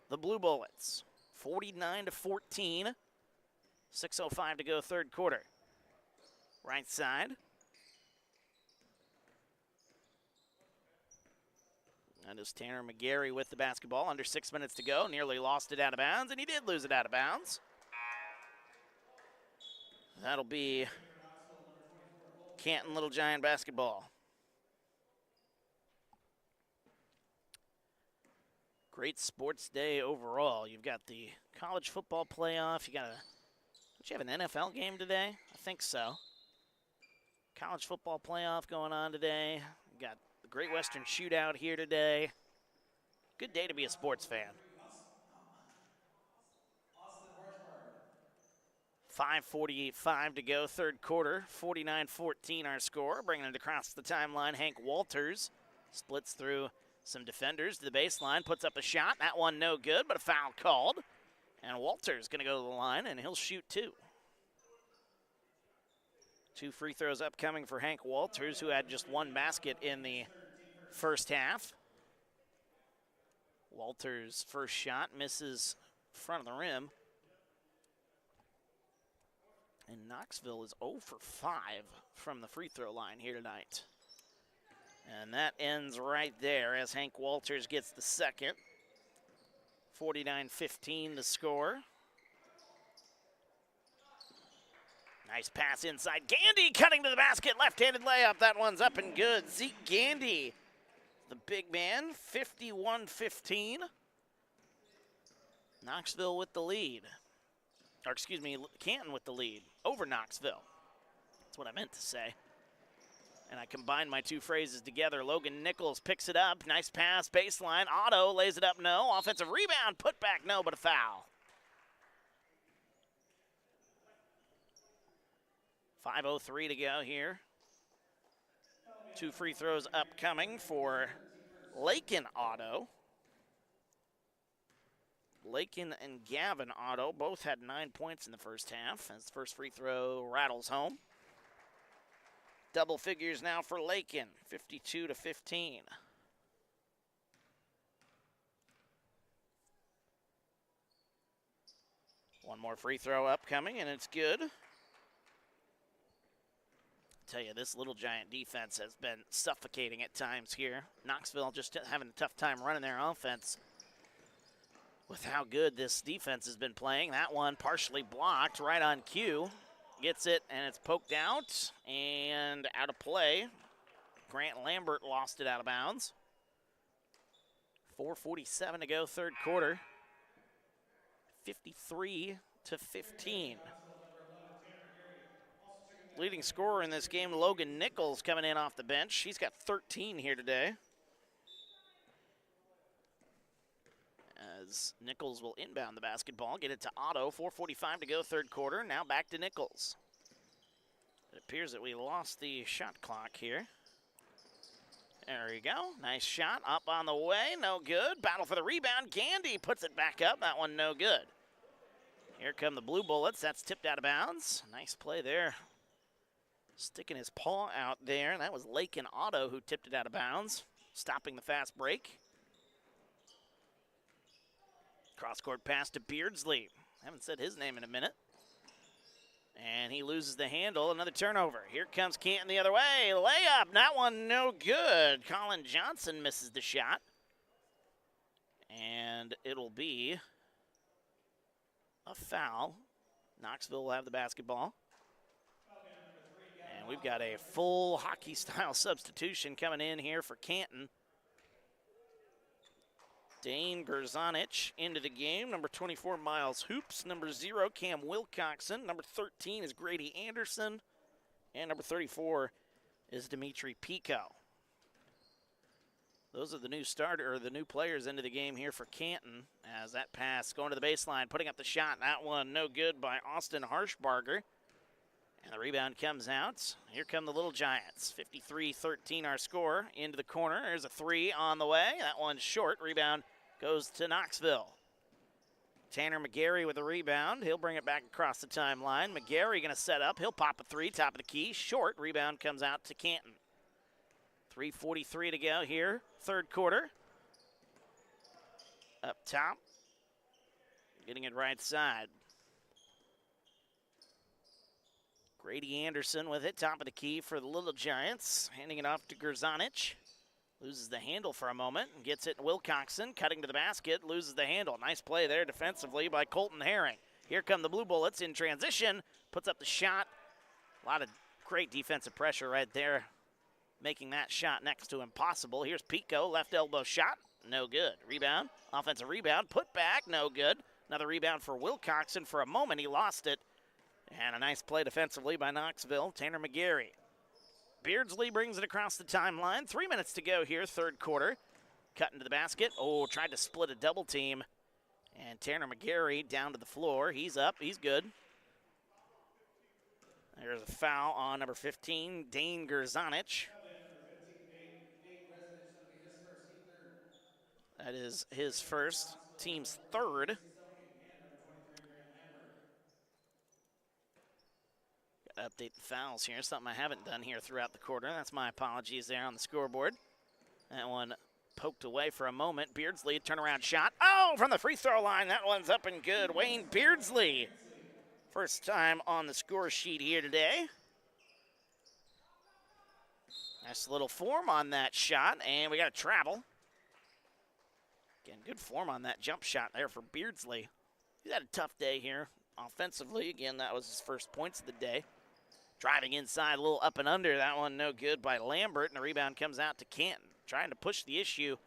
Speaker 1: the Blue Bullets. 49-14. 6:05 to go, third quarter. Right side. That is Tanner McGarry with the basketball. Under 6 minutes to go. Nearly lost it out of bounds, and he did lose it out of bounds. That'll be Canton Little Giant basketball. Great sports day overall. You've got the college football playoff. Don't you have an NFL game today? I think so. College football playoff going on today. We've got the Great Western Shootout here today. Good day to be a sports fan. 5:45 to go, third quarter. 49-14 our score. Bringing it across the timeline, Hank Walters splits through some defenders to the baseline, puts up a shot. That one no good, but a foul called. And Walters going to go to the line, and he'll shoot 2. 2 free throws upcoming for Hank Walters, who had just 1 basket in the first half. Walters' first shot misses front of the rim. And Knoxville is 0 for 5 from the free throw line here tonight. And that ends right there as Hank Walters gets the second. 49-15 the score. Nice pass inside. Gandy cutting to the basket. Left-handed layup. That one's up and good. Zeke Gandy, the big man, 51-15. Knoxville with the lead. Or excuse me, Canton with the lead over Knoxville. That's what I meant to say. And I combined my 2 phrases together. Logan Nichols picks it up. Nice pass, baseline. Otto lays it up, no. Offensive rebound, put back, no, but a foul. 5:03 to go here. 2 free throws upcoming for Lakin Otto. Lakin and Gavin Otto both had 9 points in the first half as the first free throw rattles home. Double figures now for Lakin, 52-15. One more free throw upcoming, and it's good. I tell you, this Little Giant defense has been suffocating at times here. Knoxville just having a tough time running their offense with how good this defense has been playing. That one partially blocked right on cue. Gets it, and it's poked out and out of play. Grant Lambert lost it out of bounds. 4:47 to go, third quarter. 53-15. Leading scorer in this game, Logan Nichols, coming in off the bench. He's got 13 here today. As Nichols will inbound the basketball, get it to Otto. 4:45 to go, third quarter. Now back to Nichols. It appears that we lost the shot clock here. There we go. Nice shot up on the way. No good. Battle for the rebound. Gandy puts it back up. That one no good. Here come the Blue Bullets. That's tipped out of bounds. Nice play there. Sticking his paw out there. That was Lakin Otto who tipped it out of bounds, stopping the fast break. Cross-court pass to Beardsley. Haven't said his name in a minute. And he loses the handle. Another turnover. Here comes Canton the other way. Layup. That one no good. Colin Johnson misses the shot. And it'll be a foul. Knoxville will have the basketball. And we've got a full hockey-style substitution coming in here for Canton. Dane Gerzanich into the game. Number 24, Miles Hoops. Number 0, Cam Wilcoxon. Number 13 is Grady Anderson. And number 34 is Dimitri Pico. Those are the new players into the game here for Canton. As that pass going to the baseline, putting up the shot. That one no good by Austin Harshbarger. And the rebound comes out. Here come the Little Giants. 53-13 our score. Into the corner. There's a three on the way. That one's short. Rebound goes to Knoxville. Tanner McGarry with the rebound. He'll bring it back across the timeline. McGarry going to set up. He'll pop a three. Top of the key. Short. Rebound comes out to Canton. 3:43 to go here. Third quarter. Up top. Getting it right side. Grady Anderson with it, top of the key for the Little Giants. Handing it off to Gerzanich. Loses the handle for a moment and gets it to Wilcoxon. Cutting to the basket, loses the handle. Nice play there defensively by Colton Herring. Here come the Blue Bullets in transition. Puts up the shot. A lot of great defensive pressure right there, making that shot next to impossible. Here's Pico, left elbow shot. No good. Rebound, offensive rebound, put back, no good. Another rebound for Wilcoxon. For a moment, he lost it. And a nice play defensively by Knoxville, Tanner McGarry. Beardsley brings it across the timeline. 3 minutes to go here, third quarter. Cutting to the basket. Oh, tried to split a double team. And Tanner McGarry down to the floor. He's up, he's good. There's a foul on number 15, Dane Gerzanich. That is his first, team's third. Update the fouls here, something I haven't done here throughout the quarter. That's my apologies there on the scoreboard. That one poked away for a moment. Beardsley, turnaround shot. Oh, from the free throw line, that one's up and good. Wayne Beardsley, first time on the score sheet here today. Nice little form on that shot, and we got a travel. Again, good form on that jump shot there for Beardsley. He's had a tough day here offensively. Again, that was his first points of the day. Driving inside, a little up and under. That one no good by Lambert, and the rebound comes out to Canton. Trying to push the issue,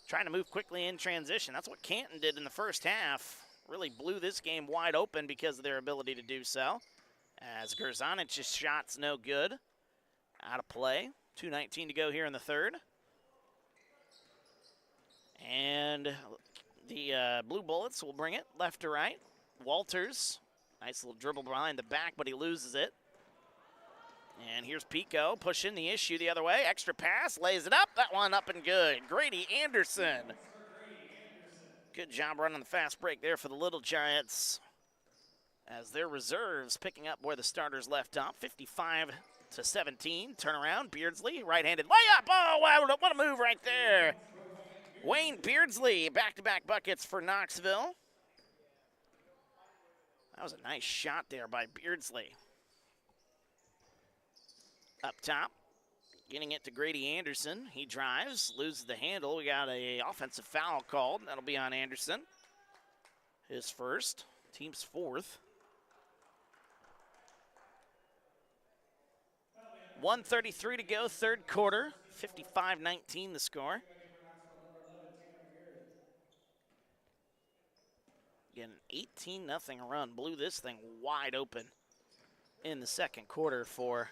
Speaker 1: trying to move quickly in transition. That's what Canton did in the first half. Really blew this game wide open because of their ability to do so. As Gerzanich's shot's no good. Out of play. 2:19 to go here in the third. And the Blue Bullets will bring it left to right. Walters, nice little dribble behind the back, but he loses it. And here's Pico pushing the issue the other way. Extra pass, lays it up. That one up and good. Grady Anderson. Good job running the fast break there for the Little Giants, as their reserves picking up where the starters left off. 55-17. Turnaround. Beardsley, right-handed layup. Oh, wow, what a move right there. Wayne Beardsley, back-to-back buckets for Knoxville. That was a nice shot there by Beardsley. Up top, getting it to Grady Anderson. He drives, loses the handle. We got an offensive foul called. That'll be on Anderson. His first, team's fourth. 1:33 to go, third quarter. 55-19 the score. Again, an 18-0 run. Blew this thing wide open in the second quarter for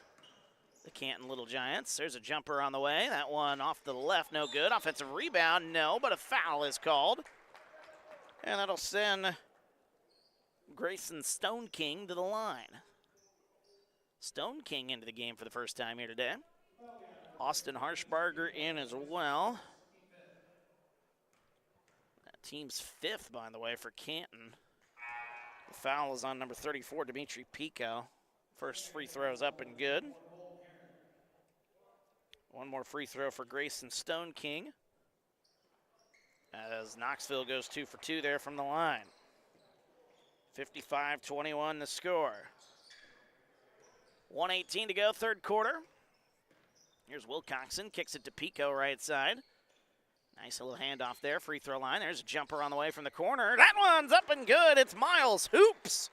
Speaker 1: the Canton Little Giants. There's a jumper on the way. That one off the left, no good. Offensive rebound, no, but a foul is called. And that'll send Grayson Stone King to the line. Stone King into the game for the first time here today. Austin Harshbarger in as well. That team's 5th, by the way, for Canton. The foul is on number 34, Dimitri Pico. First free throw is up and good. One more free throw for Grayson Stone King, as Knoxville goes 2 for 2 there from the line. 55-21 the score. 1:18 to go, third quarter. Here's Wilcoxon, kicks it to Pico right side. Nice little handoff there, free throw line. There's a jumper on the way from the corner. That one's up and good. It's Miles Hoops,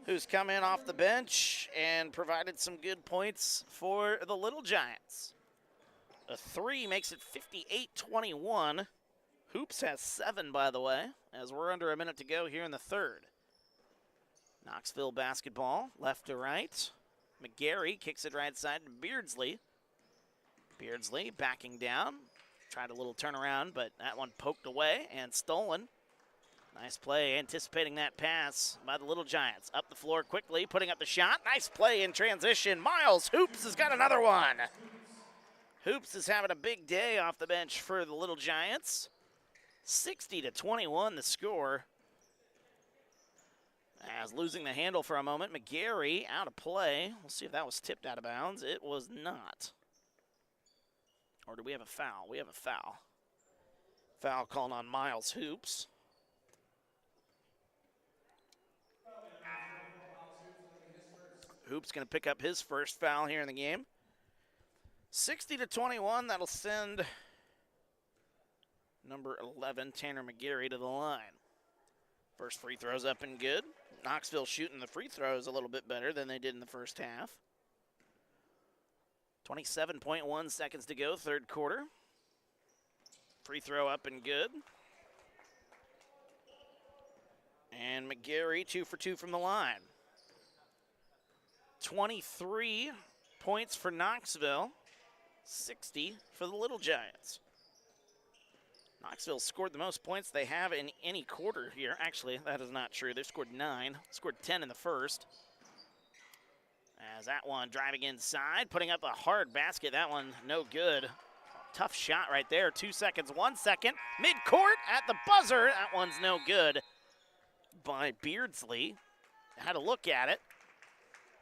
Speaker 1: who's come in off the bench and provided some good points for the Little Giants. A 3 makes it 58-21. Hoops has 7, by the way, as we're under a minute to go here in the third. Knoxville basketball, left to right. McGarry kicks it right side to Beardsley. Beardsley backing down. Tried a little turnaround, but that one poked away and stolen. Nice play, anticipating that pass by the Little Giants. Up the floor quickly, putting up the shot. Nice play in transition. Miles Hoops has got another one. Hoops is having a big day off the bench for the Little Giants. 60-21 the score. As losing the handle for a moment, McGarry out of play. We'll see if that was tipped out of bounds. It was not. Or do we have a foul? We have a foul. Foul called on Miles Hoops. Hoops going to pick up his first foul here in the game. 60-21, that'll send number 11, Tanner McGarry, to the line. First free throw's up and good. Knoxville shooting the free throws a little bit better than they did in the first half. 27.1 seconds to go, third quarter. Free throw up and good. And McGarry 2 for 2 from the line. 23 points for Knoxville, 60 for the Little Giants. Knoxville scored the most points they have in any quarter here. Actually, that is not true. They scored 9, scored 10 in the first. As that one driving inside, putting up a hard basket. That one no good. Tough shot right there. 2 seconds, 1 second. Mid-court at the buzzer. That one's no good by Beardsley. Had a look at it,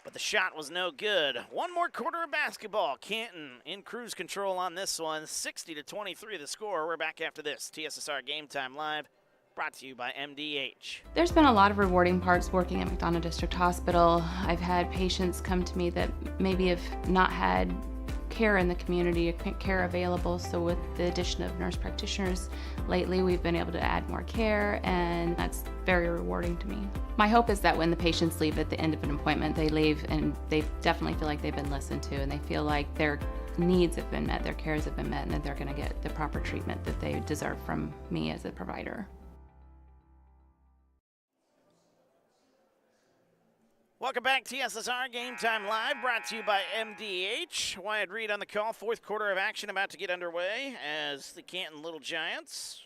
Speaker 1: but the shot was no good. One more quarter of basketball. Canton in cruise control on this one. 60-23 the score. We're back after this. TSSR Game Time Live, brought to you by MDH.
Speaker 7: There's been a lot of rewarding parts working at McDonough District Hospital. I've had patients come to me that maybe have not had care in the community, care available. So with the addition of nurse practitioners lately, we've been able to add more care, and that's very rewarding to me. My hope is that when the patients leave at the end of an appointment, they leave and they definitely feel like they've been listened to, and they feel like their needs have been met, their cares have been met, and that they're going to get the proper treatment that they deserve from me as a provider.
Speaker 1: Welcome back, TSSR Game Time Live, brought to you by MDH. Wyatt Reed on the call. Fourth quarter of action about to get underway as the Canton Little Giants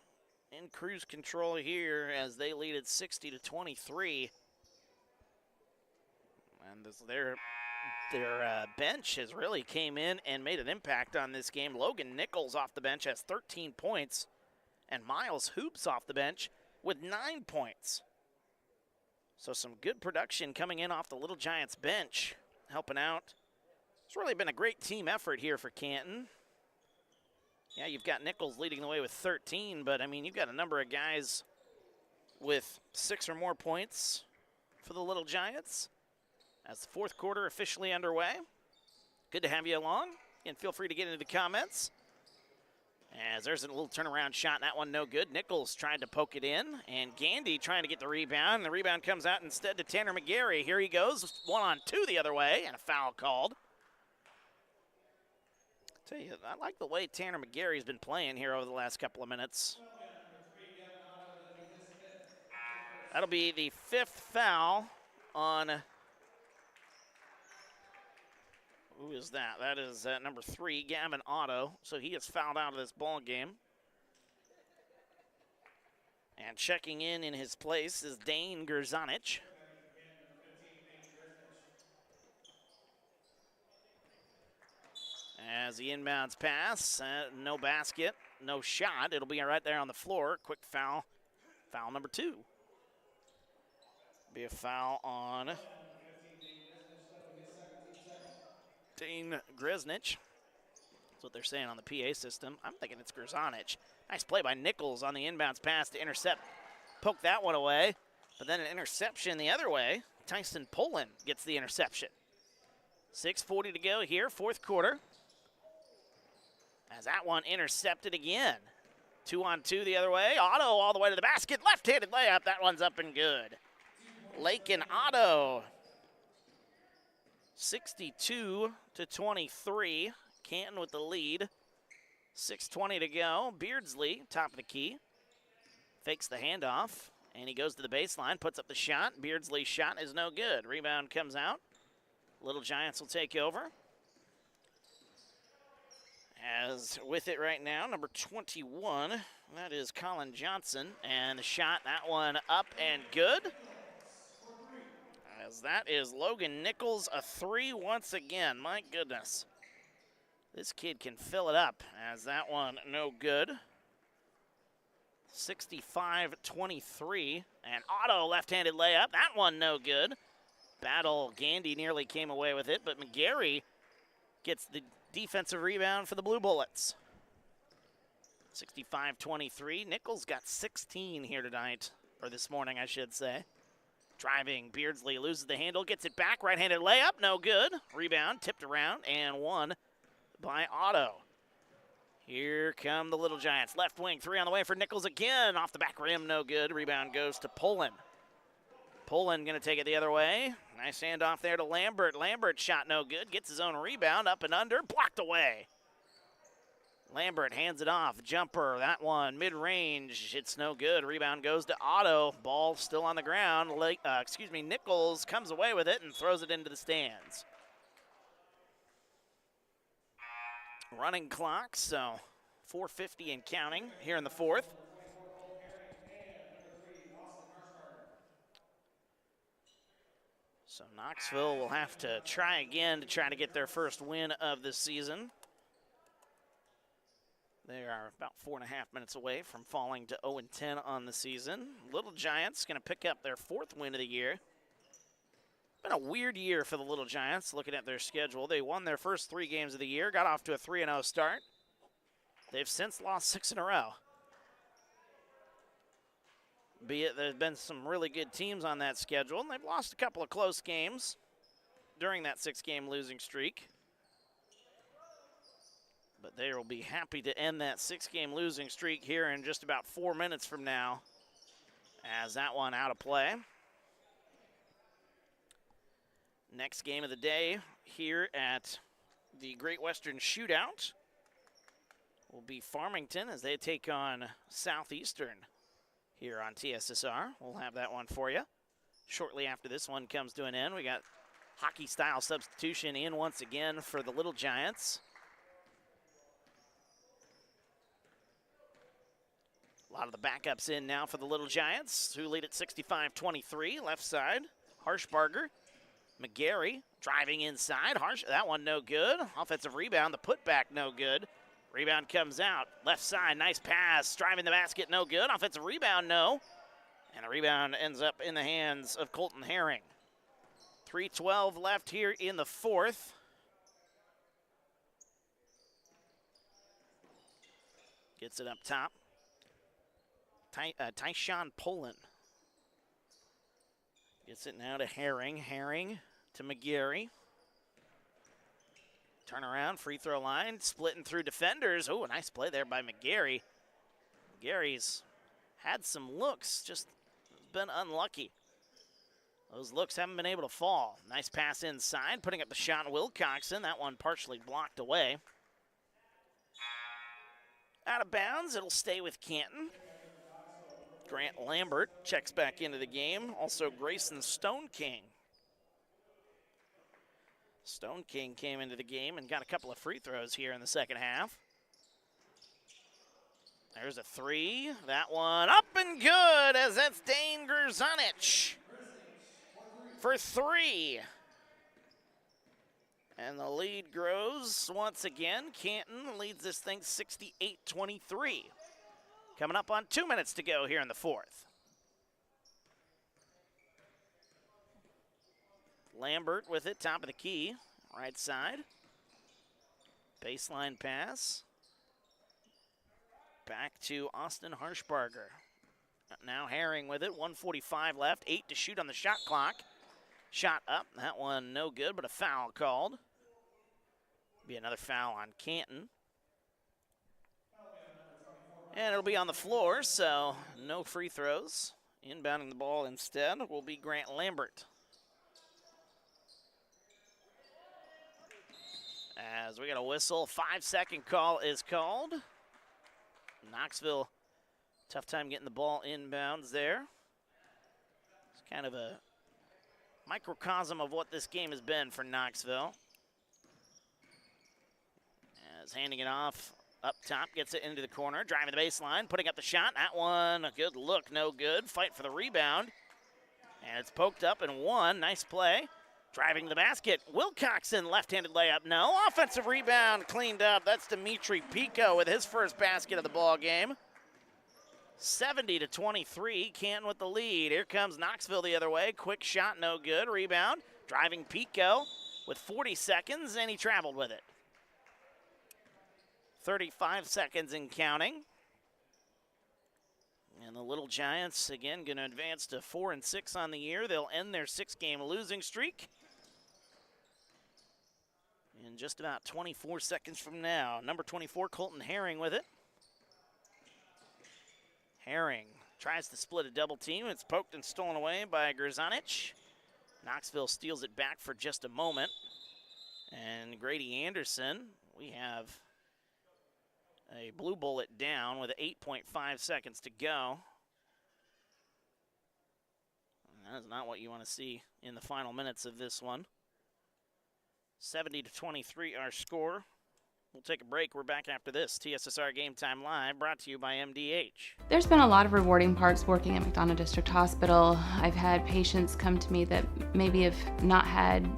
Speaker 1: in cruise control here as they lead at 60-23. And their bench has really came in and made an impact on this game. Logan Nichols off the bench has 13 points, and Miles Hoops off the bench with 9 points. So some good production coming in off the Little Giants bench, helping out. It's really been a great team effort here for Canton. Yeah, you've got Nichols leading the way with 13, but, I mean, you've got a number of guys with 6 or more points for the Little Giants as the fourth quarter officially underway. Good to have you along, and feel free to get into the comments. As there's a little turnaround shot, that one no good. Nichols tried to poke it in, and Gandy trying to get the rebound. The rebound comes out instead to Tanner McGarry. Here he goes, 1-on-2 the other way, and a foul called. I tell you, I like the way Tanner McGarry's been playing here over the last couple of minutes. That'll be the 5th foul on Who is that? That is number 3, Gavin Otto. So he is fouled out of this ball game. And checking in his place is Dane Gerzanich. As the inbounds pass, no basket, no shot. It'll be right there on the floor. Quick foul. Foul number 2. Be a foul on Dane Gresnich. That's what they're saying on the PA system. I'm thinking it's Gerzanich. Nice play by Nichols on the inbounds pass to intercept. Poke that one away. But then an interception the other way. Tyson Poland gets the interception. 6:40 to go here, fourth quarter. As that one intercepted again. 2-on-2 the other way. Otto all the way to the basket. Left-handed layup. That one's up and good. Lakin Otto. 62-23. Canton with the lead. 6:20 to go. Beardsley, top of the key. Fakes the handoff, and he goes to the baseline, puts up the shot. Beardsley's shot is no good. Rebound comes out. Little Giants will take over. As with it right now, number 21, that is Colin Johnson. And the shot, that one up and good. As that is Logan Nichols, a 3 once again. My goodness. This kid can fill it up, as that one no good. 65-23, and Otto left-handed layup. That one no good. Battle Gandy nearly came away with it, but McGarry gets the defensive rebound for the Blue Bullets. 65-23. Nichols got 16 here tonight, or this morning, I should say. Driving, Beardsley loses the handle, gets it back. Right-handed layup, no good. Rebound, tipped around, and won by Otto. Here come the Little Giants. Left wing, 3 on the way for Nichols again. Off the back rim, no good. Rebound goes to Poland. Poland going to take it the other way. Nice handoff there to Lambert. Lambert shot no good. Gets his own rebound, up and under, blocked away. Lambert hands it off. Jumper, that one mid-range. It's no good. Rebound goes to Otto. Ball still on the ground. Nichols comes away with it and throws it into the stands. Running clock, so 4:50 and counting here in the fourth. So Knoxville will have to try again to try to get their first win of the season. They are about 4.5 minutes away from falling to 0-10 on the season. Little Giants going to pick up their 4th win of the year. Been a weird year for the Little Giants, looking at their schedule. They won their first 3 games of the year, got off to a 3-0 start. They've since lost 6 in a row. Be it there's been some really good teams on that schedule, and they've lost a couple of close games during that 6-game losing streak. But they will be happy to end that 6-game losing streak here in just about 4 minutes from now, as that one out of play. Next game of the day here at the Great Western Shootout will be Farmington as they take on Southeastern here on TSSR. We'll have that one for you. Shortly after this one comes to an end, we got hockey-style substitution in once again for the Little Giants. A lot of the backups in now for the Little Giants, who lead at 65-23. Left side, Harshbarger. McGarry driving inside. That one no good. Offensive rebound. The putback no good. Rebound comes out. Left side, nice pass. Driving the basket, no good. Offensive rebound, no. And the rebound ends up in the hands of Colton Herring. 3:12 left here in the fourth. Gets it up top. Tyshawn Poland. Gets it now to Herring. Herring to McGarry. Turn around, free throw line, splitting through defenders. Oh, a nice play there by McGarry. McGarry's had some looks, just been unlucky. Those looks haven't been able to fall. Nice pass inside, putting up the shot, Wilcoxon. That one partially blocked away. Out of bounds, it'll stay with Canton. Grant Lambert checks back into the game. Also Grayson Stone King. Stone King came into the game and got a couple of free throws here in the second half. There's a three. That one up and good, as that's Dane Grzanich for three. And the lead grows once again. Canton leads this thing 68-23. Coming up on 2 minutes to go here in the fourth. Lambert with it, top of the key, right side. Baseline pass. Back to Austin Harshbarger. Now Herring with it, 1:45 left, 8 to shoot on the shot clock. Shot up, that one no good, but a foul called. Be another foul on Canton. And it'll be on the floor, so no free throws. Inbounding the ball instead will be Grant Lambert. As we got a whistle, 5-second call is called. Knoxville, tough time getting the ball inbounds there. It's kind of a microcosm of what this game has been for Knoxville. As handing it off up top, gets it into the corner, driving the baseline, putting up the shot. That one, a good look, no good. Fight for the rebound. And it's poked up and one. Nice play. Driving the basket, Wilcoxon, left-handed layup, no. Offensive rebound cleaned up. That's Dimitri Pico with his first basket of the ball game. 70-23, Canton with the lead. Here comes Knoxville the other way. Quick shot, no good. Rebound, driving Pico with 40 seconds, and he traveled with it. 35 seconds and counting. And the Little Giants, again, going to advance to 4-6 on the year. They'll end their 6-game losing streak in just about 24 seconds from now. Number 24, Colton Herring with it. Herring tries to split a double team. It's poked and stolen away by Grzanich. Knoxville steals it back for just a moment. And Grady Anderson, we have a blue bullet down with 8.5 seconds to go. And that is not what you want to see in the final minutes of this one. 70-23 our score. We'll take a break. We're back after this. TSSR Game Time Live, brought to you by MDH.
Speaker 7: There's been a lot of rewarding parts working at McDonough District Hospital. I've had patients come to me that maybe have not had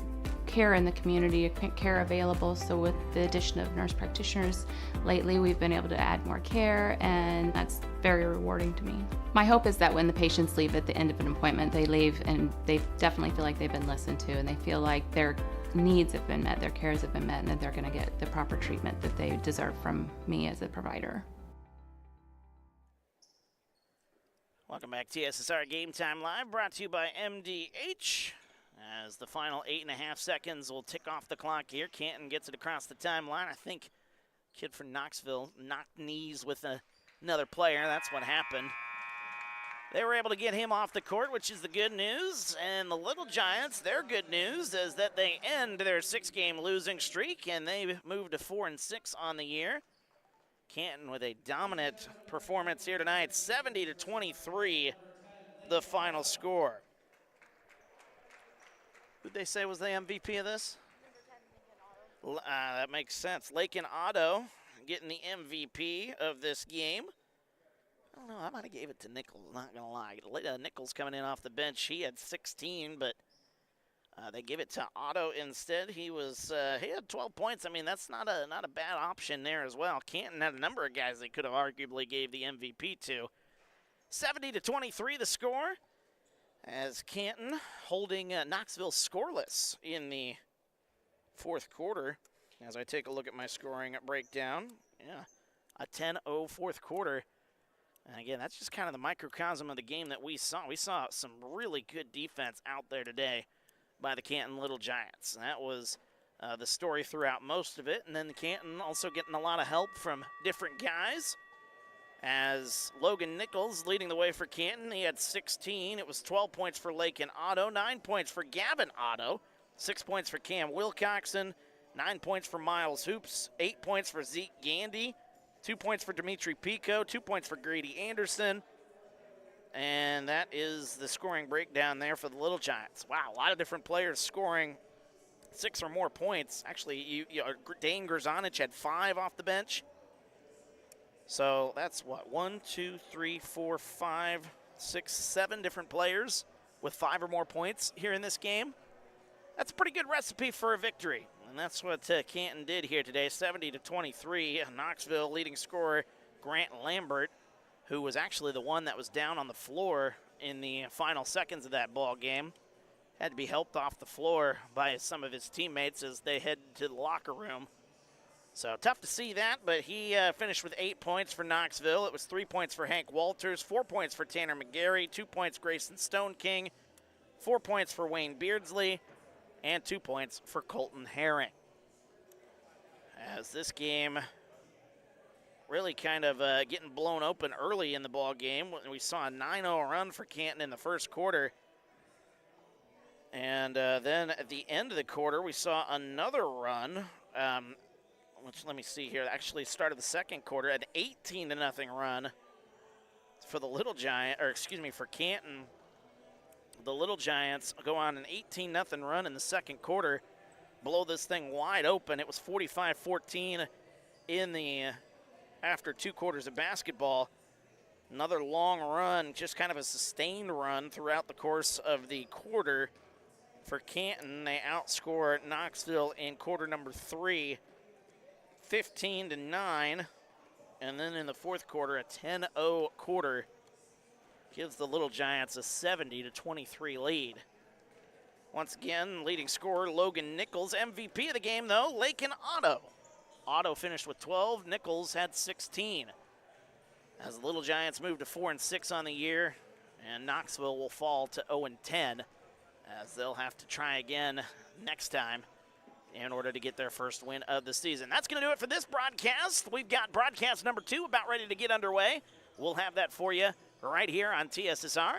Speaker 7: care in the community, care available. So with the addition of nurse practitioners lately, we've been able to add more care, and that's very rewarding to me. My hope is that when the patients leave at the end of an appointment, they leave and they definitely feel like they've been listened to, and they feel like their needs have been met, their cares have been met, and that they're going to get the proper treatment that they deserve from me as a provider.
Speaker 1: Welcome back to TSSR Game Time Live, brought to you by MDH. As the final 8.5 seconds will tick off the clock here. Canton gets it across the timeline. I think kid from Knoxville knocked knees with another player. That's what happened. They were able to get him off the court, which is the good news. And the Little Giants, their good news is that they end their 6-game losing streak, and they move to 4-6 on the year. Canton with a dominant performance here tonight, 70-23, the final score. Who'd they say was the MVP of this? That makes sense. Lakin Otto getting the MVP of this game. I don't know, I might have gave it to Nichols, not going to lie. Nichols coming in off the bench, he had 16, but they give it to Otto instead. He had 12 points. I mean, that's not a bad option there as well. Canton had a number of guys they could have arguably gave the MVP to. 70-23 the score, as Canton holding Knoxville scoreless in the fourth quarter. As I take a look at my scoring breakdown, yeah, a 10-0 fourth quarter. And again, that's just kind of the microcosm of the game that we saw. We saw some really good defense out there today by the Canton Little Giants. And that was the story throughout most of it. And then the Canton also getting a lot of help from different guys. As Logan Nichols leading the way for Canton, he had 16. It was 12 points for Lakin Otto, 9 points for Gavin Otto, 6 points for Cam Wilcoxon, 9 points for Miles Hoops, 8 points for Zeke Gandy, 2 points for Dimitri Pico, 2 points for Grady Anderson. And that is the scoring breakdown there for the Little Giants. Wow, a lot of different players scoring 6 or more points. Actually, Dane Grzanich had 5 off the bench. So that's what, 1, 2, 3, 4, 5, 6, 7 different players with 5 or more points here in this game. That's a pretty good recipe for a victory. And that's what Canton did here today, 70-23. Knoxville leading scorer Grant Lambert, who was actually the one that was down on the floor in the final seconds of that ball game, had to be helped off the floor by some of his teammates as they head to the locker room. So tough to see that, but he finished with 8 points for Knoxville. It was 3 points for Hank Walters, 4 points for Tanner McGarry, 2 points Grayson Stone King, 4 points for Wayne Beardsley, and 2 points for Colton Herring. As this game really kind of getting blown open early in the ball game. We saw a 9-0 run for Canton in the first quarter. And then at the end of the quarter, we saw another run, which let me see here, actually started the second quarter, an 18-0 run for the Little Giant, or excuse me, for Canton. The Little Giants go on an 18-0 run in the second quarter, blow this thing wide open. It was 45-14 in the after 2 quarters of basketball. Another long run, just kind of a sustained run throughout the course of the quarter for Canton. They outscore Knoxville in quarter number 3, 15-9. And then in the fourth quarter, a 10-0 quarter gives the Little Giants a 70-23 lead. Once again, leading scorer Logan Nichols. MVP of the game, though, Lakin Otto. Otto finished with 12. Nichols had 16. As the Little Giants move to 4-6 on the year, and Knoxville will fall to 0-10, as they'll have to try again next time in order to get their first win of the season. That's going to do it for this broadcast. We've got broadcast number 2 about ready to get underway. We'll have that for you right here on TSSR.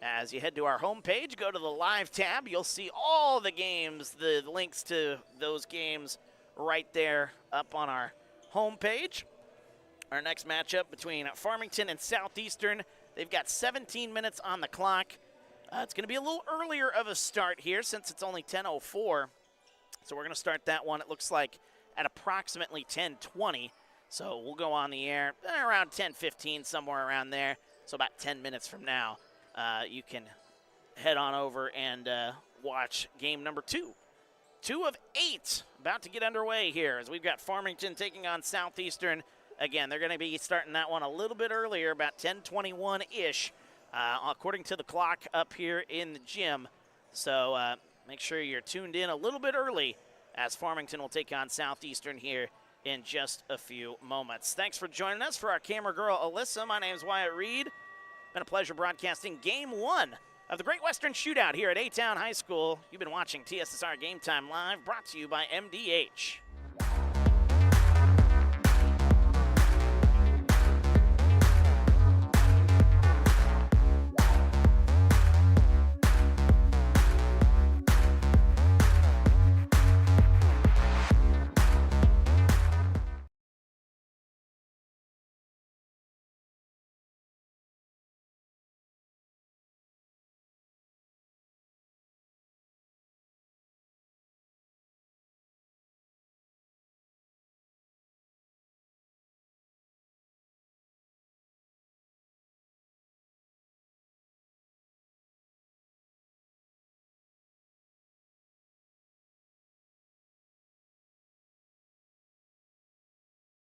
Speaker 1: As you head to our homepage, go to the live tab. You'll see all the games, the links to those games right there up on our homepage. Our next matchup between Farmington and Southeastern. They've got 17 minutes on the clock. It's going to be a little earlier of a start here since it's only 10:04. So we're going to start that one, it looks like, at approximately 10:20. So we'll go on the air around 10:15, somewhere around there. So about 10 minutes from now, you can head on over and watch game number 2. 2 of 8 about to get underway here as we've got Farmington taking on Southeastern. Again, they're going to be starting that one a little bit earlier, about 10:21-ish, according to the clock up here in the gym. So make sure you're tuned in a little bit early as Farmington will take on Southeastern here in just a few moments. Thanks for joining us. For our camera girl, Alyssa, my name is Wyatt Reed. Been a pleasure broadcasting Game 1 of the Great Western Shootout here at A-Town High School. You've been watching TSSR Game Time Live, brought to you by MDH.